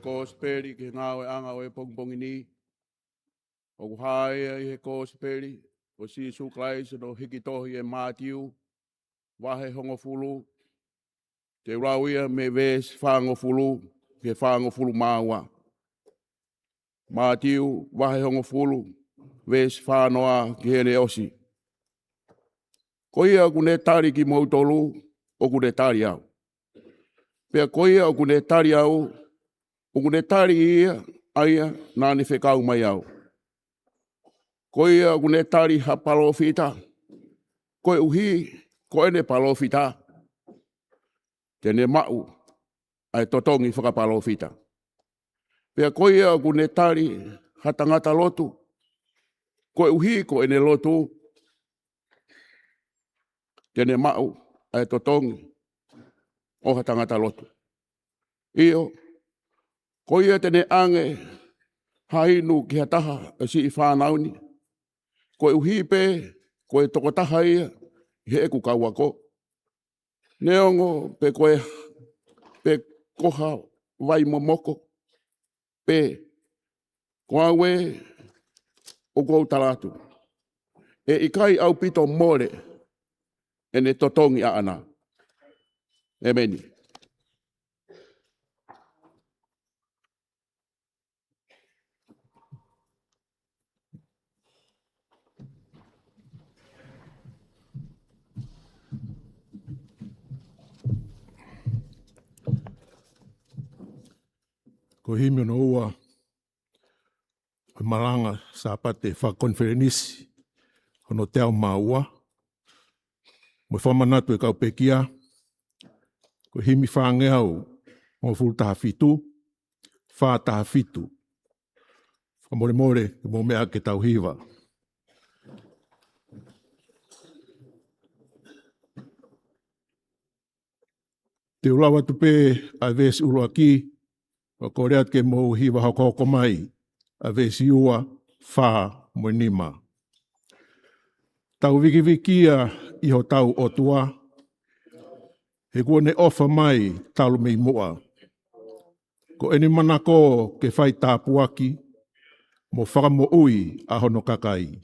kōsperi ki ngāwe anga o e pongpongi ni. O kuhaia i he kōsperi, o si suklaisa no hikitohi e Mātiu, wahe hongofulu, te rauia me ves whangofulu, ke whangofulu māua. Mātiu, wahe hongofulu, ves whanoa ki hene osi. Koia kune tari ki mautolu, o kune tari au. Pea koia o kune tari au, o kune tari ia, aia, nāni whekau mai au. Koia o kune tari ha palofita, koe uhi, koe ne palofita. Tene mau, ai totongi whakapalofita. Pea koia o kune tari ha tangata lotu, koe uhi, koe ne lotu. Tene mau, ai totongi, o ha tangata lotu. Io, koia tene ange, hainu ki hataha, si i whānauni. Koe uhipe, koe tokotaha ia, he ku kauako. Neongo, pe koe, pe koha vai momoko, pe koawe, o kou talatu. E ikai au pito more, ene totongi a ana. E meni. Ko himi no ua Malanga Sapate Faka-Konifelenisi hono te ao maua. Mo Faifekau e kau Pekia. Ko himi whange au mo fultaha fitu, whātaha fitu. Whamore more mo mea ke tau hiwa. Te ulawa tupe a vesi ulu aki, o koreat ke mo hiwa hoko mai, a vesi ua, wha, mo nima. Tau wikiwikia iho tau otua, he kuone ofa mai talu mei mua. Ko eni manako ke whai tāpuaki, mo whakamo ui a hono kakai.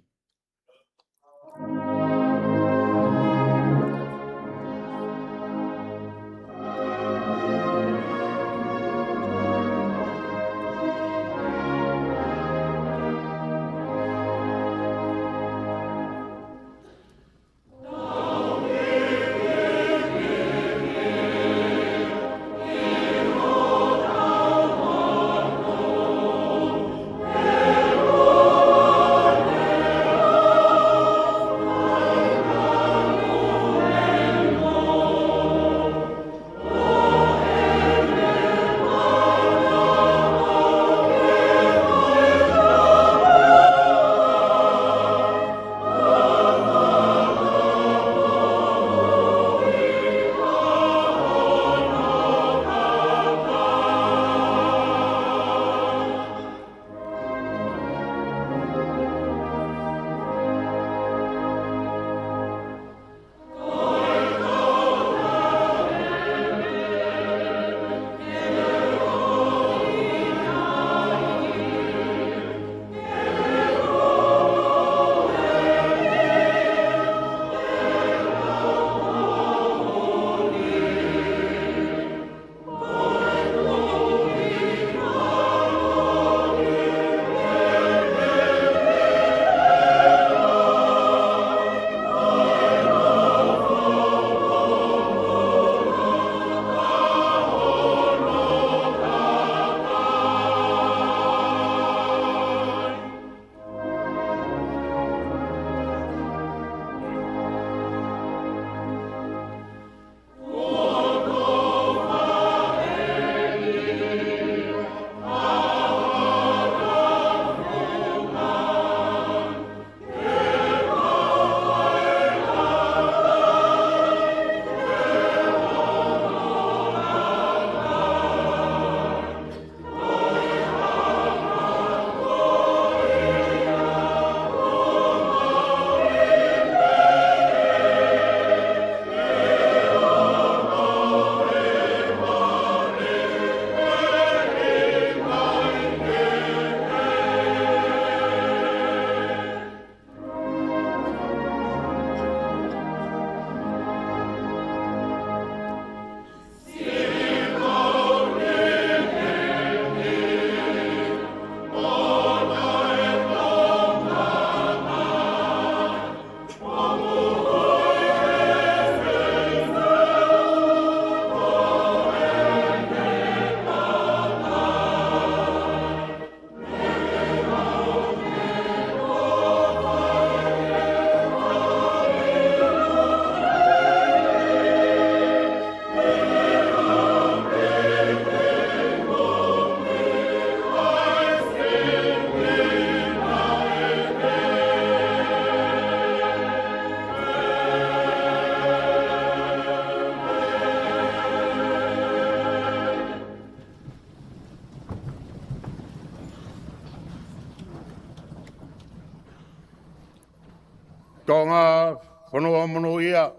Tonga whanua manu ia.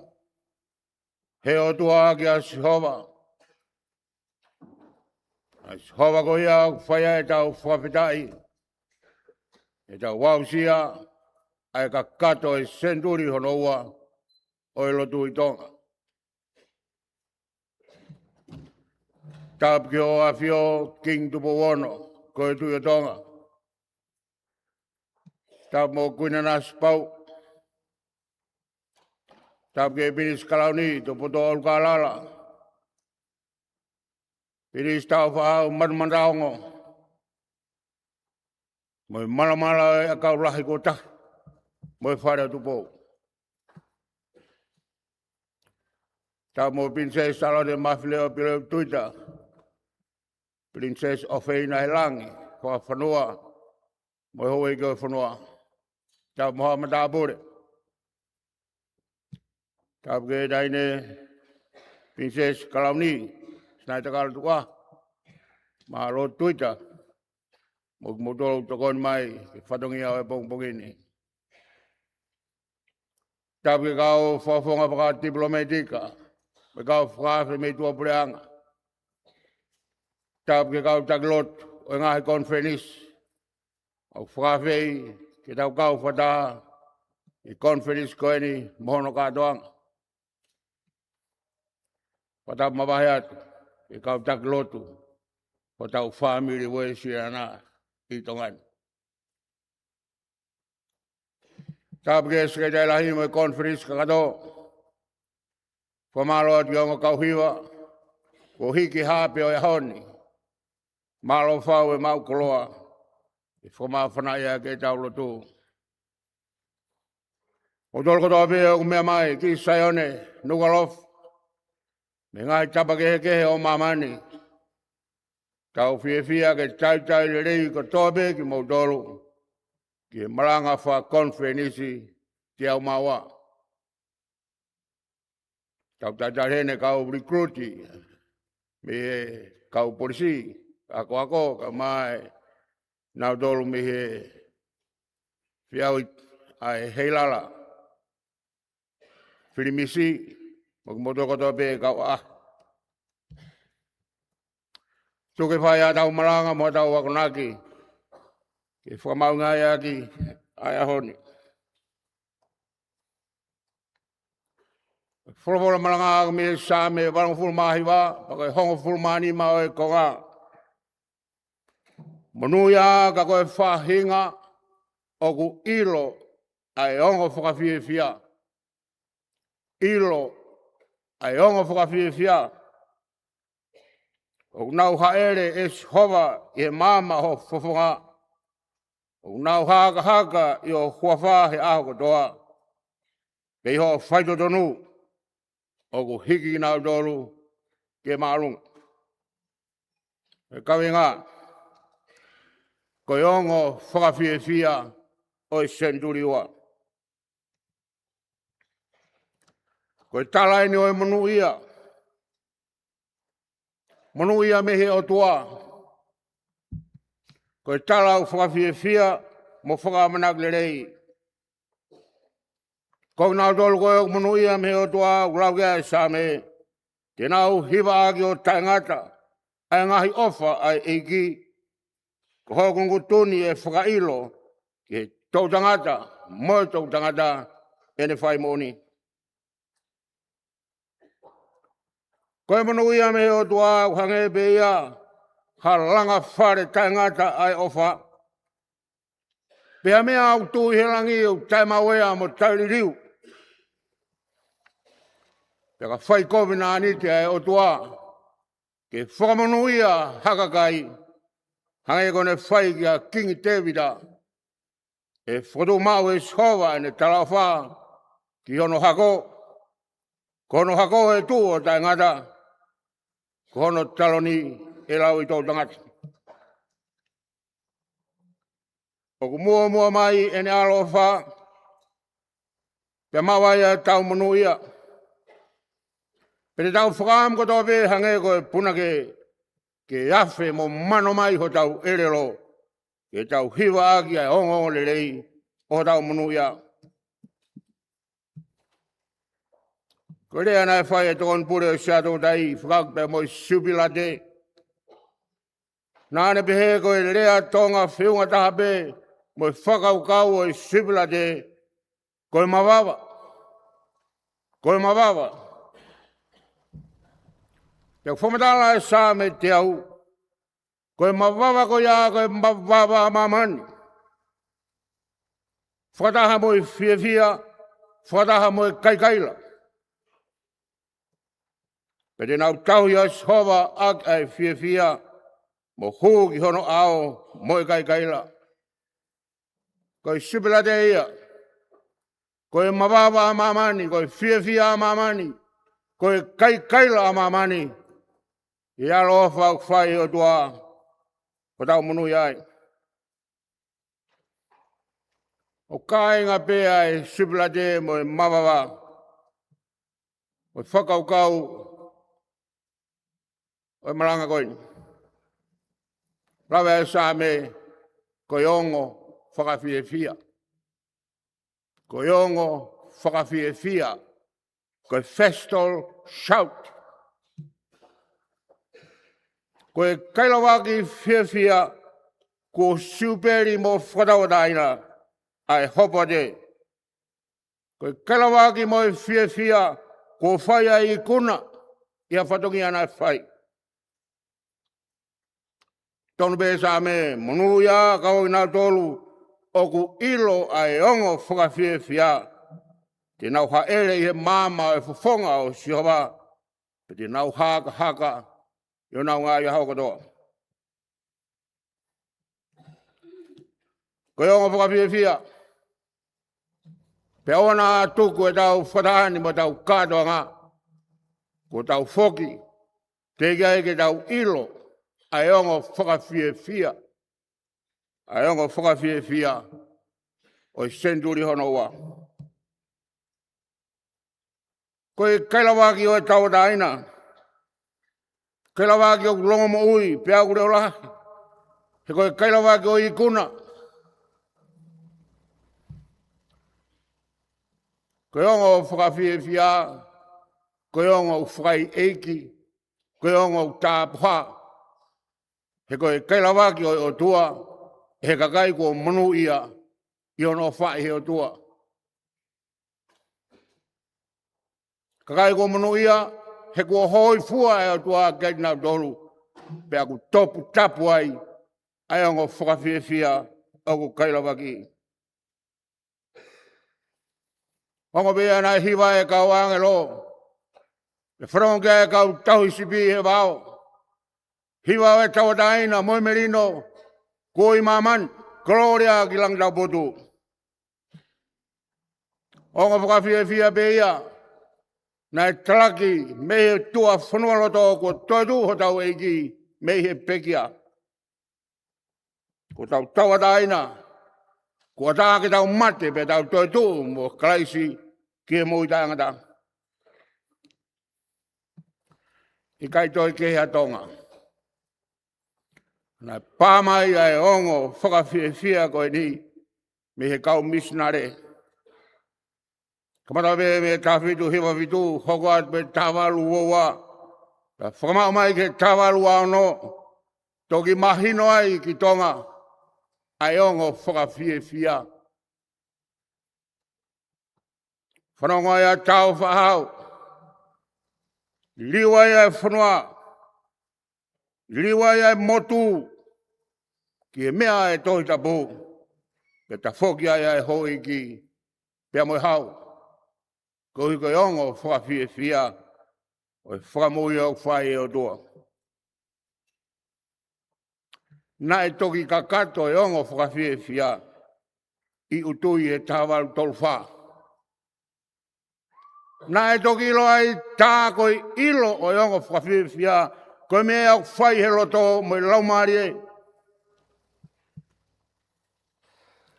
He o tua ki a Sihova. A Sihova ko ia whaia e tau whapitai. E tau wausia. Ai ka kato e Centenary hono ua. O e Lotu i Tonga. Tap ki o a fio King Tupo Wono. Ko e tui o Tonga. Tap mo kuina nas pau. Tap ke pinis kalauni to poto olka lala. Pinis tau whahau manmandaongo. Moi malamala e kau lahi ko tahi. Moi whare tupo. Tap mo Princess Salone Mafileo Pileo Tuita. Princess Ofeina Helangi. Kua whanua. Moi hoe ko whanua. Tap moha matabore. Tap ke daine Princess Kalauni. Snai takal tukua. Ma lo Twitter. Mo motolo tokon mai. Whatongi au e pongpongini. Tap ke kau whafonga paka diplomatika. Me kau whakafe me tua pureanga. Tap ke kau taglot o ngahi konferenis. Au whakafe ke tau kau whataha. I konferenis ko eni mohono katoanga. Patap mabahe atu, e kau tak Lotu, o tau family Wesleyan i Tongan. Tap ke sekejai lahi mo conference kakato, pamalo at yung kau hiwa, ko hiki hape o yahoni, malo fau e mau Koloa'ia, e whamawhanaya ke tau Lotu. O tol ko tope o mea mai, ki Sayone, Nuku'alofa, me ngai tapa kehe o mamani. Tau fia ke tai lelei ko tobe ki mo dolu. Ki Malanga Faka-Konifelenisi ki Ouau Malanga. Tau tatarene kau recruiti. Me kau polisi. Ako ka mai. Nau dolu me he fiawit ai heilala. Filimisi. Mo ko tobe kau Tuke whaia tau Malanga mo tau wakonaki. Ke whamaunga ia ki aia honi. Wholofola Malanga ako me sa me warango fulmahiwa. Pake hongo fulmani ma oe konga. Monuia ka koe whahinga. Oku ilo ai ongo whakawhiewhia. Ilo ai ongo whakawhiewhia. O nau haere es hova e mama ho fofonga. O nau haka i o huawha he aho kotoa. Kei ho whaito tonu. O ku hiki nau dolu ke maalung. E kawi ngā. Ko ongo whakawhiewhia o Centenary wa. Ko talaini o monuia. Monuia mehe o tua. Ko tala o whakawhiewhia mo whakamanak lerei. Ko nau dolu koe monuia mehe o tua ulaugia e sa me. Te nau hiwa aki o taingata. Ai ngahi ofa ai eiki. Ko hokungu tuni e whakailo. Ke tau tangata. Mo tau tangata. Ene whai moni. Koe monuia mehe o tua uhange beia. Halanga whare taingata ai ofa. Pea mea au tui helangi o taimawea mo tauririu. Pea ka whai kovi nā niti ai o tua. Ke whakamonuia hakakai. Hange kone whai ki a King Tevita. E whakatu mau e shova ene talawha. Ki hono hako. Kono hako e tu o taingata. Kono taloni e lau i tau tangata. Oku mua mai ene alofa. Pea mawai tau monuia. Pere tau whakaam ko tope hange koe puna ke afe mo mano mai ho tau erelo. Ke tau hiwa aki ai ongo lelei o tau monuia. Ko rea nai whai e tōn pure o siato dai whakak pe moi supila te. Nāne pehe ko e rea tonga whiunga taha pe moi whakaukau o supila te. Ko e mawawa. Ko e mawawa. Te whamatala e sā me te au. Ko e mawawa ko ia ko e mawawa mamani. Whataha mo i whiawhia, whataha mo i kaikaila. Pete nau tau ia shova ak ai whiawhia, mo hū ki hono ao mo i kaikaila. Ko i supila te ia, ko i mawawa a mamani, ko i whiawhia a mamani, ko i kaikaila a mamani. I alofa o whai o tua, ko tau munu iai. O kāinga pēa e supila te mo i mawawa, o i whakaukau, o i malanga koini. Rawe e sā me, ko i ongo whakawhiawhia. Ko i ongo whakawhiawhia, ko i festal shout. Ko i kailawaki whiawhia, ko superi mo whakatawataina, ai hopa te. Ko i kailawaki mo i whiawhia, ko whai ai kuna, ia whatongi ana whai. Tonu pe sa me, monu ia kau ina tolu, o ku ilo ai ongo whakawhiawhia, te nau haere i he māma e whawhonga o sihowa, te nau haka, i nau ngā ia hau katoa. Ko i ongo whakawhiawhia, pe ona tuku e tau whatahani mo tau kātoa ngā, ko tau whoki, te kia eke tau ilo, ai ongo whakawhiawhia. Ai ongo whakawhiawhia o i Centenary hono ua. Ko i kailawaki o e tawataina. Kailawaki o longo mo ui, pia kure o lahi. He ko i kailawaki o i kuna. Ko i ongo whakawhiawhia, ko i ongo whakai eiki, ko i ongo tāpua. He ko i kailawaki o tua, he kakai ko manu ia, i ono whai he o tua. Kakai ko manu ia, he ko hoi fua e o tua kei nau tolu, pea ku topu tapu ai, ai ongo whakawhiawhia o ku kailawaki. Ongo bea nai hiwa e kau angelo, e whanonga e kau tauhi sipi he wao. Hiwa e tawataina, moi merino, ko i maman, gloria ki lang tau potu. Ongo whakawhiawhia pe ia, nai talaki me he tua whanualoto ko toitu ho tau eiki me he Pekia. Ko tau tawataina, ko tāke tau mate pe tau toitu mo kalaisi ki he mui tāngata. I kai toi ke hea Tonga. Nai pāmai ai ongo whakawhiawhia koe ni me he kau missionare. Kamata me tawhitu hewa vitu, hokoat me tawalu owa. Whakamau mai ke tawalu ano, toki mahino ai ki Tonga, ai ongo whakawhiawhia. Whanongo ai a tau whahau, liwai ai whanua, liwai ai motu, ki e mea e tohi tapu, pe ta whoki ai hoi ki pia moi hau. Ko i koe ongo whakawhiawhia, o i whakamui au whai e o tua. Nā e toki kakato e ongo whakawhiawhia, i utui e tāwaru tolu wha. Nā e toki ilo ai tā koe ilo o e ongo whakawhiawhia, koe me au whai he loto mo i laumari e.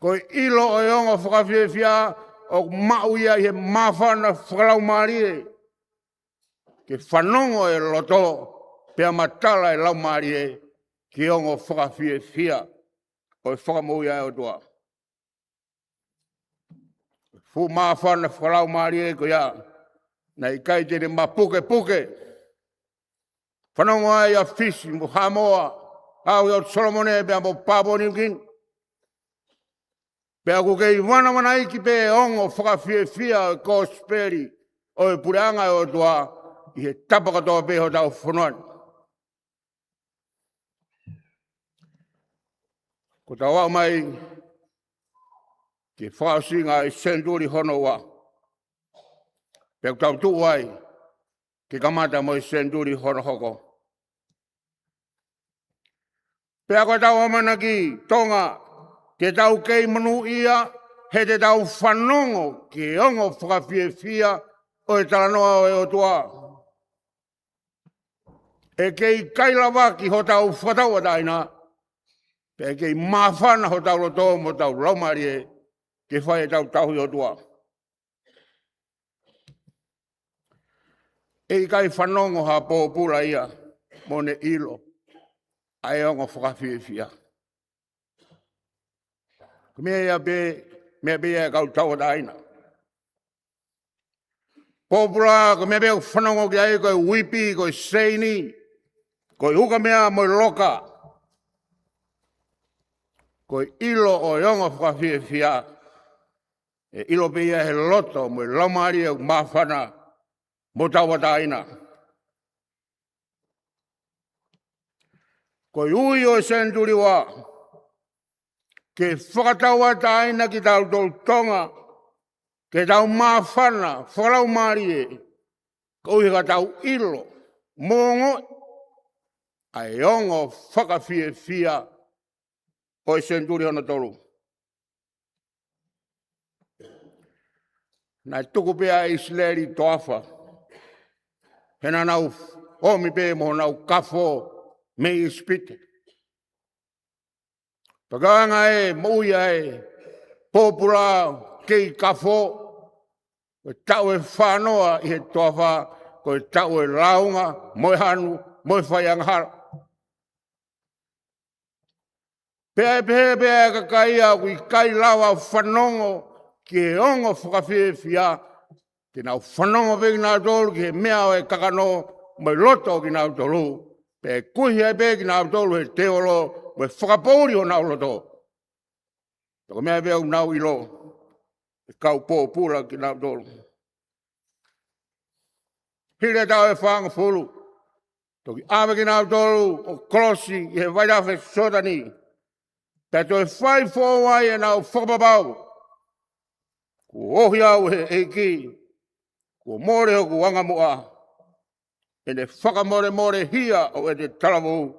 Koe ilo o e ongo whakawhiawhia, o mau ia he mawhana whakalaumari e. Ke whanongo e loto, pia matala e laumari e, ki ongo whakawhiawhia, o e whakamui ai o tua. Fu mawhana whakalaumari e ko ia, na i kai te ma puke puke. Whanongo ai a fisi mo Hamoa, au iau Solomone bea mo Papua New Guinea. Pea ku kei wana iki pe ongo whakawhiawhia o Kosperi o e pureanga o tua i he tapa katoa pe ho tau whanuan. Ko tau au mai ke whaasinga i Centenary hono wa. Pea tau tu ai ke kamata mo i Centenary hono hoko. Pea ko tau amana ki Tonga ke tau kei manu ia he te tau whanongo ke ongo whakawhiawhia o e talanoa o e o tua. E kei kailawa ki ho tau whataua taina, pe kei mawhana ho tau roto mo tau raumarie ke whai e tau tahui o tua. E kai whanongo ha pōpura ia mo ne ilo, ai ongo whakawhiawhia. Mea be e kau tau taina. Pōpura ko mea be whanongo ki ai koe wipi, koe seini, koe uka mea mo loka, koe ilo o yongo whakawhiawhia, e ilo pe ia he loto mo laumari e mawhana mo tawataina. Koe ui o Centenary wa, ke whakatawataina ki tau tol Tonga, ke tau mawhana, whalaumari e, ko ui ka tau ilo, mongo, ai ongo whakawhiawhia o Centenary hono tolu. Nai tuku pea Isleri toafa. Hena nau omi pe mo nau kafo me ispite. Paganga e mouia e popula kei kafo. Ko tau e whanoa i he toafa. Ko tau e launga, moi hanu, moi whaianghara. Pea ka kaia kui kai lawa whanongo ki e ongo whakawhiawhia, ki nau whanongo pe ki nau tolu, ki he mea o e kakano, mai loto ki nau tolu, pe kuhi ai pe ki nau tolu he teolo, mai whakapouri o nau loto. Tako mea pe au nau ilo, e kau pōpura ki nau tolu. Hire tau e whanga fulu, toki ame ki nau tolu, o kolosi, i he waidawhe sotani, pe to e whai fōwai e nau whakapapau, ko ohi au he eiki, ko more o ku wanga mua, e ne whakamore hia o e te talamu,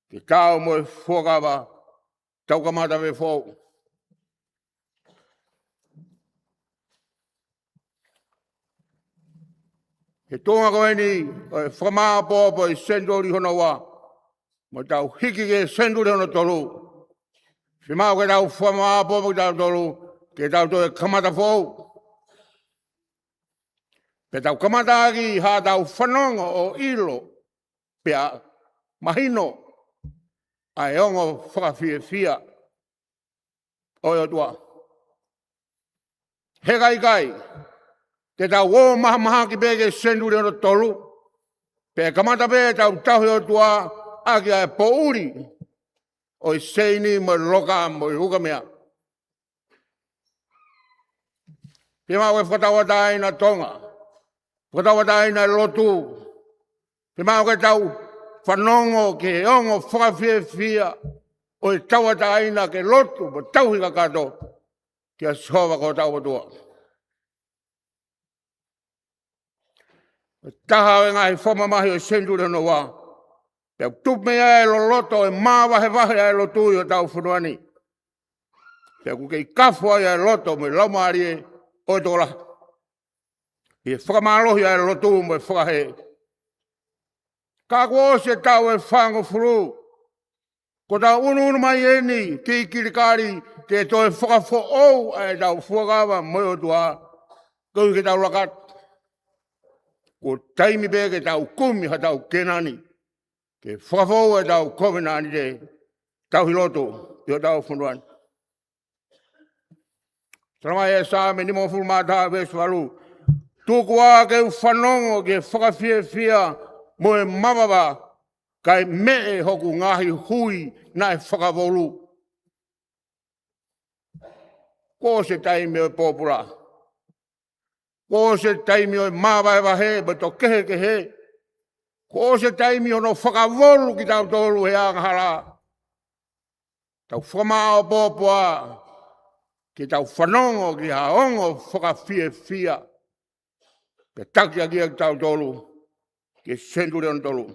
ki tau mo e whakawa, tau kamata me fōu. He tonga koe ni, o e whamaa pōpo i Centenary hono wa, mo tau hiki ke Centenary hono tolu. Whimau ke tau whamaa pōpo ki tau tolu, ke tau to e kamata fōu. Pe tau kamata aki ha tau whanongo o ilo, pea mahino, ai ongo whakawhiawhia o eo tua. He kai, te tau o maha ki peke Centenary hono tolu, pe kamata pe tau tahi o tua, aki ai pouri, o i seini mo loka mo i huka mea. Whimau e whatawatai na Tonga, whatawatai na Lotu, whimau ke tau whanongo ke ongo whakawhiawhia, o i tawatai na ke Lotu, mo tauhi ka kato, kia sowa ko tau atua. Taha e ngai whamamahi o Centenary no wa, pia tupmea e lo loto e mawahe wahe e Lotu i o tau whanuani. Pia kukei kafua i e loto mo i laumari e o tola. I whakamalohi a Lotu mo e whakahe. Ka kua se tau e whango furu. Ko tau unu mai e ni ki kirikari te to e whakafo ou a e tau whakawa mo o tua. Kau ke tau lakat. Ko taimi pe ke tau kumi ha tau kenani. Ke whakafo e tau komenani te tau hiloto i o tau whanuani. Tramai e sa me ni mo fulmata vesu alu. Tukua ke whanongo ke whakawhiawhia mo e mawaba kai me hoku ngahi hui na e whakawolu. Ko se taimi o popula. Ko se taimi o mawai wahe ba to kehe. Ko se taimi o no whakawolu ki tau tolu he angahara. Tau whamao popua ki tau whanongo ki haongo whakawhiawhia. Ke takia kia ki tau tolu ki Centenary on tolu.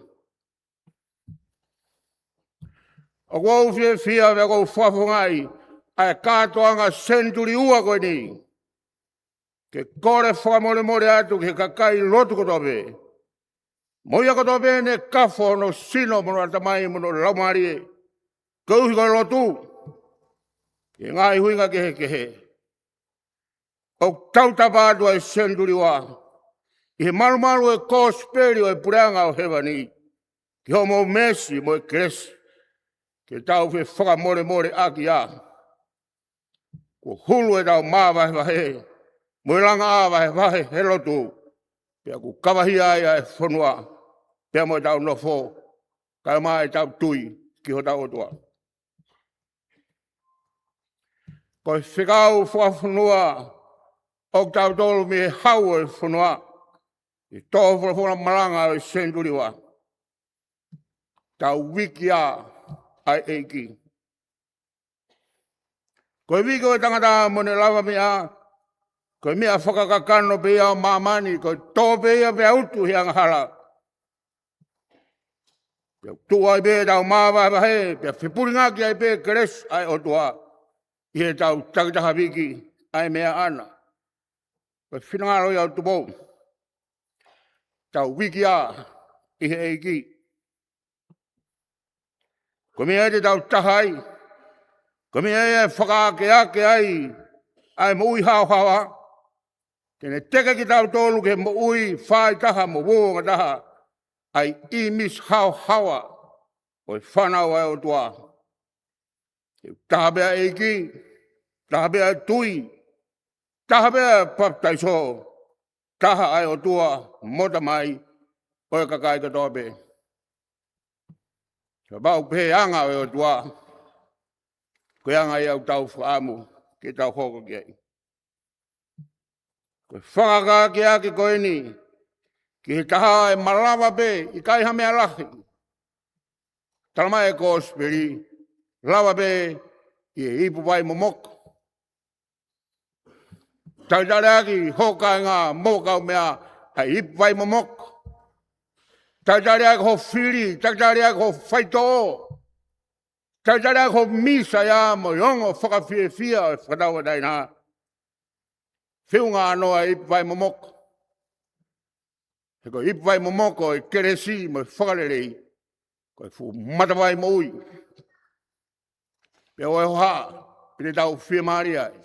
O kou whiawhia me kou whafungai ai katoanga Centenary ua koe ni. Ke kore whakamore atu ke kakai lotu kotope. Moia kotope ne kafo no sino mono atamai mono laumari. Kouhi koe lotu. Ke ngai huinga kehe. O tautapa atu ai Centenary wa. I malu e kosperi o e puranga o hewa ni. Ki homo mesi mo e kresi. Ke tau whi whakamore aki a. Ko hulu e tau mawahe wahe. Moe langa wahe he lotu. Pea ku kawahi ai e whanua. Pea moe tau nofo. Kai mai tau tui ki ho tau otua. Ko e whikau whanua. O tau tolu mi he hau e whanua. I tō whana malanga o Centenary wa. Tau wiki a ai eiki. Koe wiki o tangata mone lava mea. Koe mea whakakakano pe ia o mamani. Koe tō pe ia pe autu hi angahara. Pea tua i pe tau mawa he. Pea whipuri ki ai pe keres ai otua. I he tau takitaha wiki ai mea ana. Koe whinangaro i au tupou. Tau wiki a i he eiki. Ko mea te tau tahai. Ko mea e whakaake ai. Ai mo ui hawa. Tene teke ki tau tolu ke mo ui whai taha mo wōnga taha. Ai I mis hawa. O i whanau ai o tua. Taha bea eiki. Taha bea tui. Taha bea paptaiso. Taha ai o tua. Mota mai. O e kakai katope. Ka bau pe anga o tua. Ko anga I au tau whaamu. Ke tau hoko ki ai. Ko whakaka ki ake koe ni. Ki he taha e malawa pe. I kai hamea lahi. Talama e kosperi. Lawa pe. I e ipu vai momoko. Tautare aki hoka ngā mokau mea. Ai ipu vai momoko. Tautare aki ho whiri. Tautare aki ho whaitō. Tautare ako misa ya mo yongo whakawhiawhia o whakatawa dai nā. Whiunga anoa ipu vai momoko. He ko ipu vai momoko I keresi mo whakarerei. Ko I fu matawai mo ui. Pea oe hoa. Pine tau whia maari ai.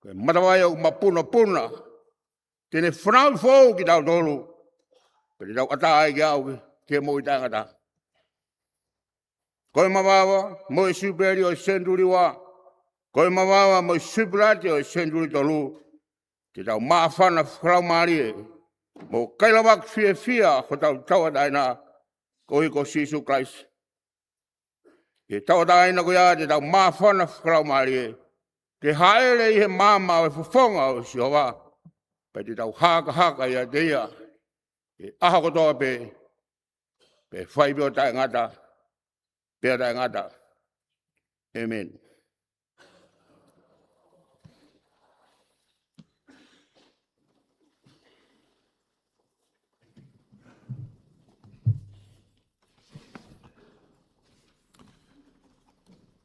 Ko matawai au mapuna. Tene whanau fōu ki tau tolu. Pine tau ata ai ki au ke mo I tangata. Koe mawawa, mo I superi o Centenary wa. Koe mawawa, mo I superati o Centenary tolu. Te tau maafana whalau maari e. Mo kailawak whiawhia ho tau tawa daina. Koe ko Sisu Christ. Te tawa daina ko ia te tau maafana whalau maari e. Te haere I he mama o whafonga o siova. Pe te tau haka ia deia. Te aha kotoa pe. Pe whaibio tai ngata. Pera ngata. Amen.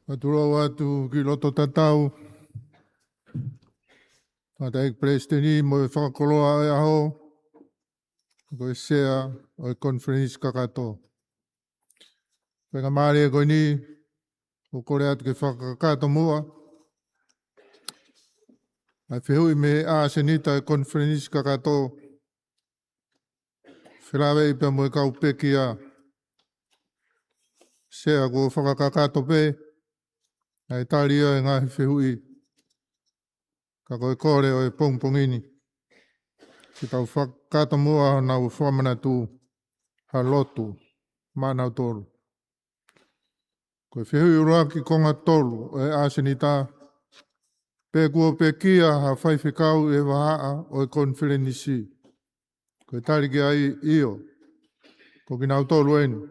Atura watu ki loto tatau. Mata ek presteni mo e whakakoloa e aho. Ko e sea o e conference kakato. Pega maare e koe ni. O kore atu ke whakakato mua. Ai whihui me a senita e conference kakato. Whilawe I pia mo e kau Pekia. Sea ko whakakakato pe. Ai taria e ngahi whihui. Ka koe kore o e pongpongini. ki tau whakatamua na Fakamanatu ha Lotu, mānau tolu. Koe whihui uroa ki konga tolu e Senituli, Pekia ha Faifekau e wahaa o Konfelenisi. Koe tariki ai io, ko ki nau tolu eni.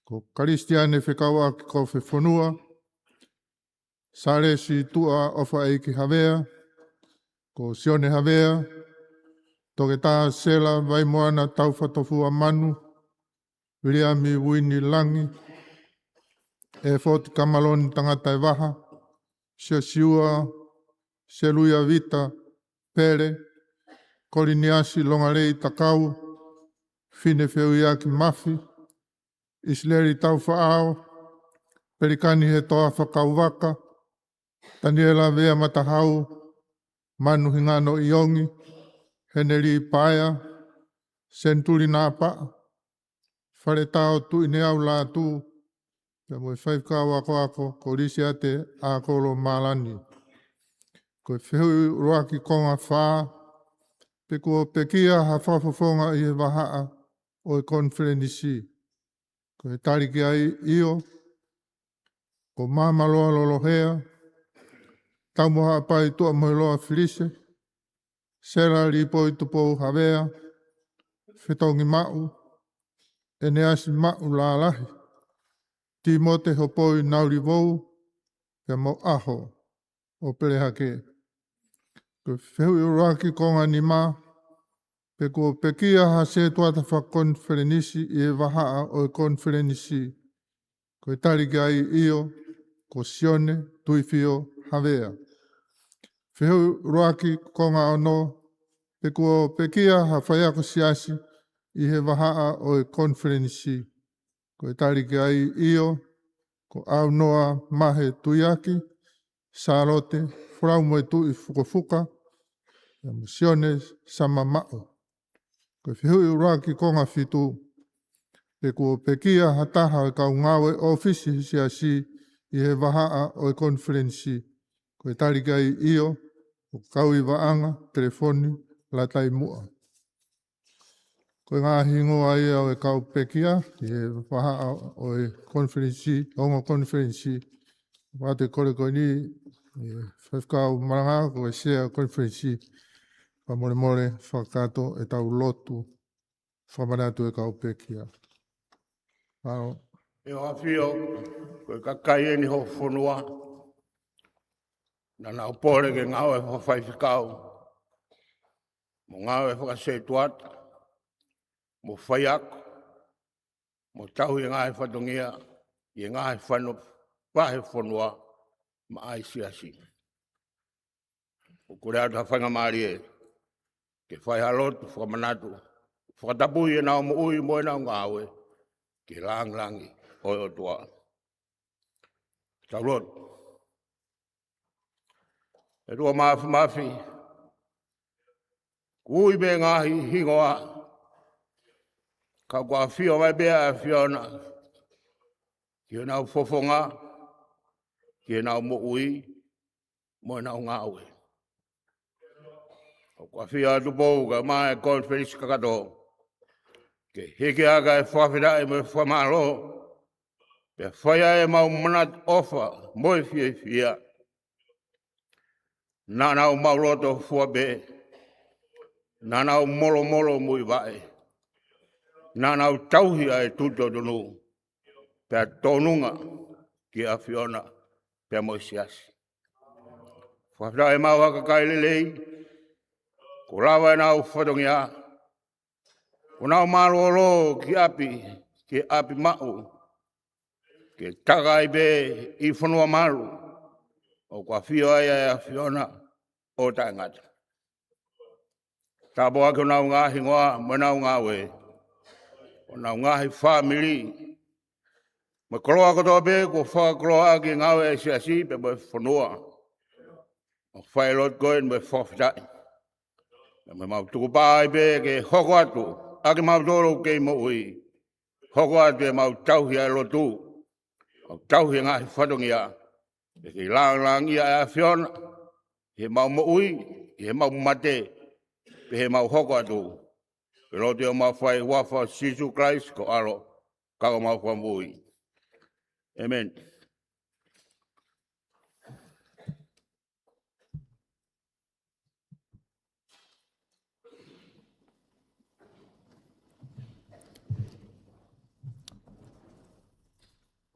Ko Karistiane whekau a ki ko whewhonua, Sare si tua ofa e ki Havea, ko Sune Havea, toke tā sela vai moana tau whatofua manu, Wiriami wini langi, e foti kamaloni tangata e waha, Siasiua, Seluia vita, Pele, Koliniasi longarei takau, Fine feuiaki mafi, Isleri tau whaao, Perikani he toa whakau waka, Taniela vea matahau, Manu hingano iongi, Heneri paia, Centenary napa, Fale tau tu ineau la tu, Pea moe Faifekau ako, ko risi ate a kolo malani. Ko whihui roaki konga whaa, pe kua Pekia ha whafafonga i he wahaa o e Konfelenisi. Ko he tariki ai io, ko mamaloa lolohea, taumoha pai tua moeloa filise, sera li poi tupo Havea, whetongi mau, e neasi mau la lahi, timote ho poi nauri vou, pe mo aho o pelehake. Ko whihui roaki konga ni maa, pe kua Pekia ha se tuata Faka-Konifelenisi i e wahaa o e Konfelenisi. Ko e tariki ai io, ko Sune, tuifio, Havea. Whihui roaki konga ono, pe kua Pekia ha whaiako Siasi i he wahaa o e Konfelenisi. Ko e tariki ai io, ko au noa mahe tuiaki, Sarote, frau moe tui fukafuka, ya Sune sama mao. Ko whihui roaki konga fitu, pe kua Pekia hataha e kau ngawe ofisi Siasi i he wahaa o e Konfelenisi. Ko e tariki ai io, o kau i waanga, telefoni, la tai mua. Ko e ngā hingoa ia o e kau Pekia, i he wahaa o e Konfelenisi, ongo Konfelenisi. Wate kore koe ni, Faifekau Malanga, ko e sea Konfelenisi. Pa mole mole, whakato e tau Lotu, Fakamanatu e kau Pekia. Pao. E o awhio, koe kakai e ni ho whonua, na nau pōre ke ngau e Faifekau, mo ngau e whakasetuata, mo whaiako, mo tau i ngā e whatongia, i ngā e whano, pahe whonua, ma ai Siasi. O kore atu hawhanga maari e, ke whai halotu, Fakamanatu, whakatapu i e nao mo ui mo e nao ngāwe, ke lang-langi, oi o tua. Tau Lotu. E rua mafi, kui me ngahi hingoa, ka kua whio mai bea e whiona, ki e nau fofonga, ki e nau mo ui, mo e nau ngāwe. O kua whio atu pou ka mai Konfelenisi kakato, ke heke aga e whawhira e me whamaro, pe whaia e mau manat ofa, moi whia. Nā nau mauroto fuabe, nā nau molo mui vae, nā nau tauhia e tuto tonu, pia tonunga ki a whiona, pia moi Siasi. Whawhira e mau haka kailelei, ko lawa e nau whatongia, ko nau maroro ki api mau, ke taka i be i whanua maru, o kua whio e a whiona o tae ngata. Tā boa ki o nau ngā hingoa, mo nau ngā we, o nau ngā hi whamiri, me koloa kotoa be, ko whakakoloa ki ngā we e Siasi, pe mo whanua, o whai lot koe me whawhitai. Me mau tuku pāi be ke hoko atu, ake mau toro kei mo ui, hoko atu e mau tauhi a Lotu, o tauhi ngā hi whatongia, e ki lang ia e a whiona, he mau mo ui, he mau mate, Pehe mau hoko atu. Lotu o mawhai wafa Sisu Christ ko alo. Kaga mau kwambui. Amen.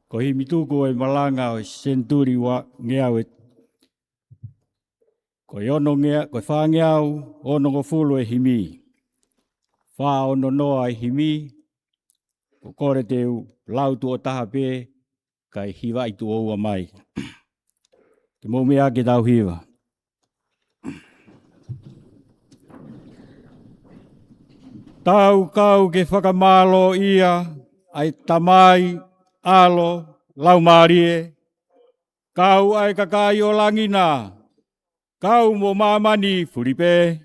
Ko hi mituku e malanga o Centenary wa ngeau ko ono ngea ko whangeau ono go fulu e himi. Wha ono noa e himi ko kore te lautu o taha pē kai hiwa i tu oua mai. Te mōmea ke tau hiwa. Tau kau ke whakamalo ia ai tamai alo laumarie. Kau ai kakai o langina. Kau mo mamani furipe.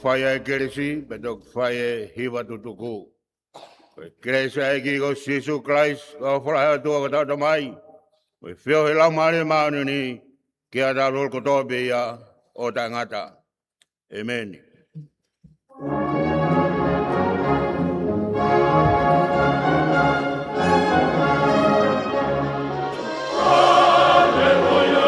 Whaia e keresi, bedok whaia hiwa tutuku. Keresa e ki ko Sisu Christ, o wharaha tua ka tata mai. We whio he lau maare maanu ni, ki a tā rol kotoa beia o tā ngata. Amen. Alleluia.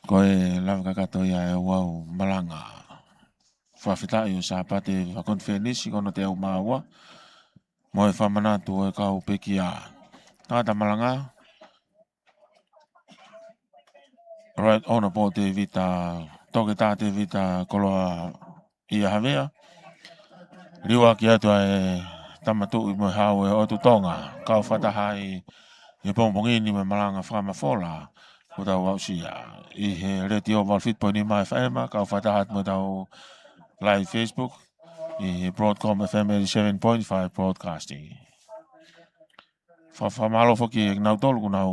Koe lava kakato ia e Ouau Malanga Sapate Faka-Konifelenisi kono te Ouau Malanga mo e Fakamanatu e kau Pekia. Tata Malanga Right Honour po Tevita Tevita Koloa'ia Havea Riwa ki atu e tamatu i mo hau e otu Tonga kau whatahai i pongpongi me Malanga Whamafola o tau wausia i he reti o Walfit.5 FM kau whatahat mo tau live Facebook i he Broadcom FM 87.5 broadcasting whamalo whaki e nau tolu kunau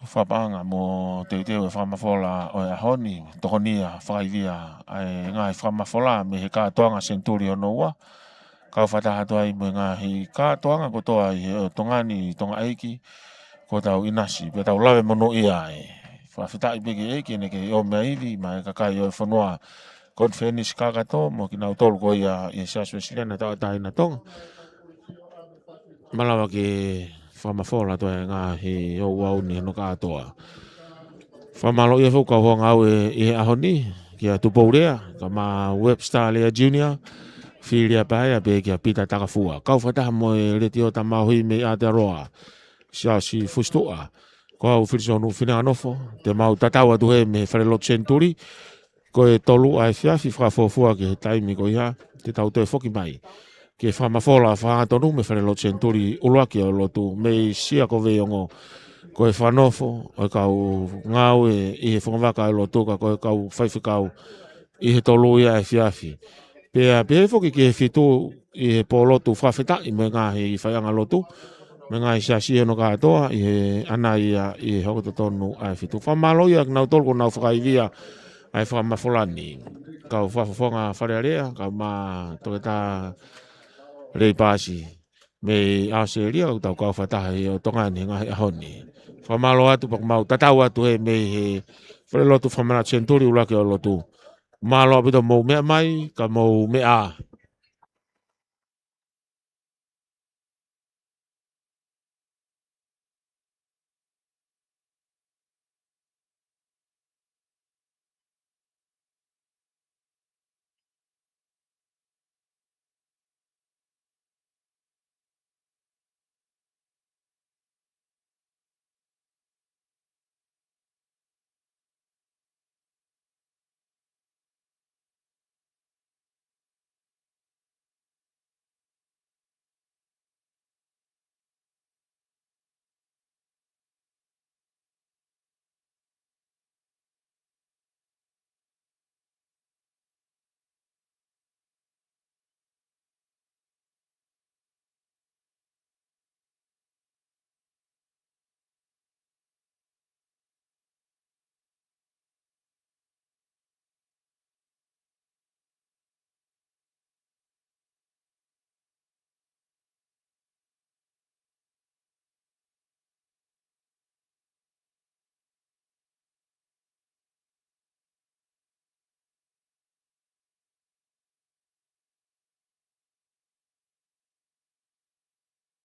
whapanga mo te e whamafola o e ahoni tokonia whaivia ai ngai whamafola me he kātoanga Centenary o noua kau whatahatu ai mo ngahi kātoanga kotoa i he tongani tonga eiki ko tau inasi pe tau lawe mono ia e whawhitai peke eiki neke o mea iwi ma e kakai o e whanua Konfenis kakato mo ki nau tolu ko ia i Siasi Wesleyan tau atai na Tonga malawa ke whamafola to e ngahi o wau ni no katoa whamalo ia whukau honga au e he ahoni ki a tupourea ka ma Webster Lea Junior Filia Paya be kia pita takafua. Kau whataha mo e reti o tamahui me Aotearoa. Siasi fustoa. Ko au whirisonu whineanofo. Te mau tataua tuhe me Fale Lotu Centenary. Ko e tolu ai whiawhi whafofua ke he taimi ko ia. Te tau toe whoki mai. Ke whamafola whaatonu me Fale Lotu Centenary. Uluaki o Lotu. Me sia ko veongo. Ko e whanofo, o kau ngau i he whangawaka e Lotu, ko e kau Faifekau i he tolu ia e whiawhi. Pea whoki ki he whitu i he pō Lotu whawheta i me ngā he i whaianga Lotu, me ngā i Siasi no katoa i he ana ia i he hokototonu a whitu. Whamalo ia nau tolko nau whakaivia ai whamawholani. Kau whawhawhonga wharearea, kau mā Tongatapu rei pāsi. Me Australia kau whatahi o Tonga ni ngahi ahoni. Whamalo atu pak mau tatau atu he me he Fale Lotu Fakamana Centenary ulake o Lotu. Malo apito mou mea mai, ka mou mea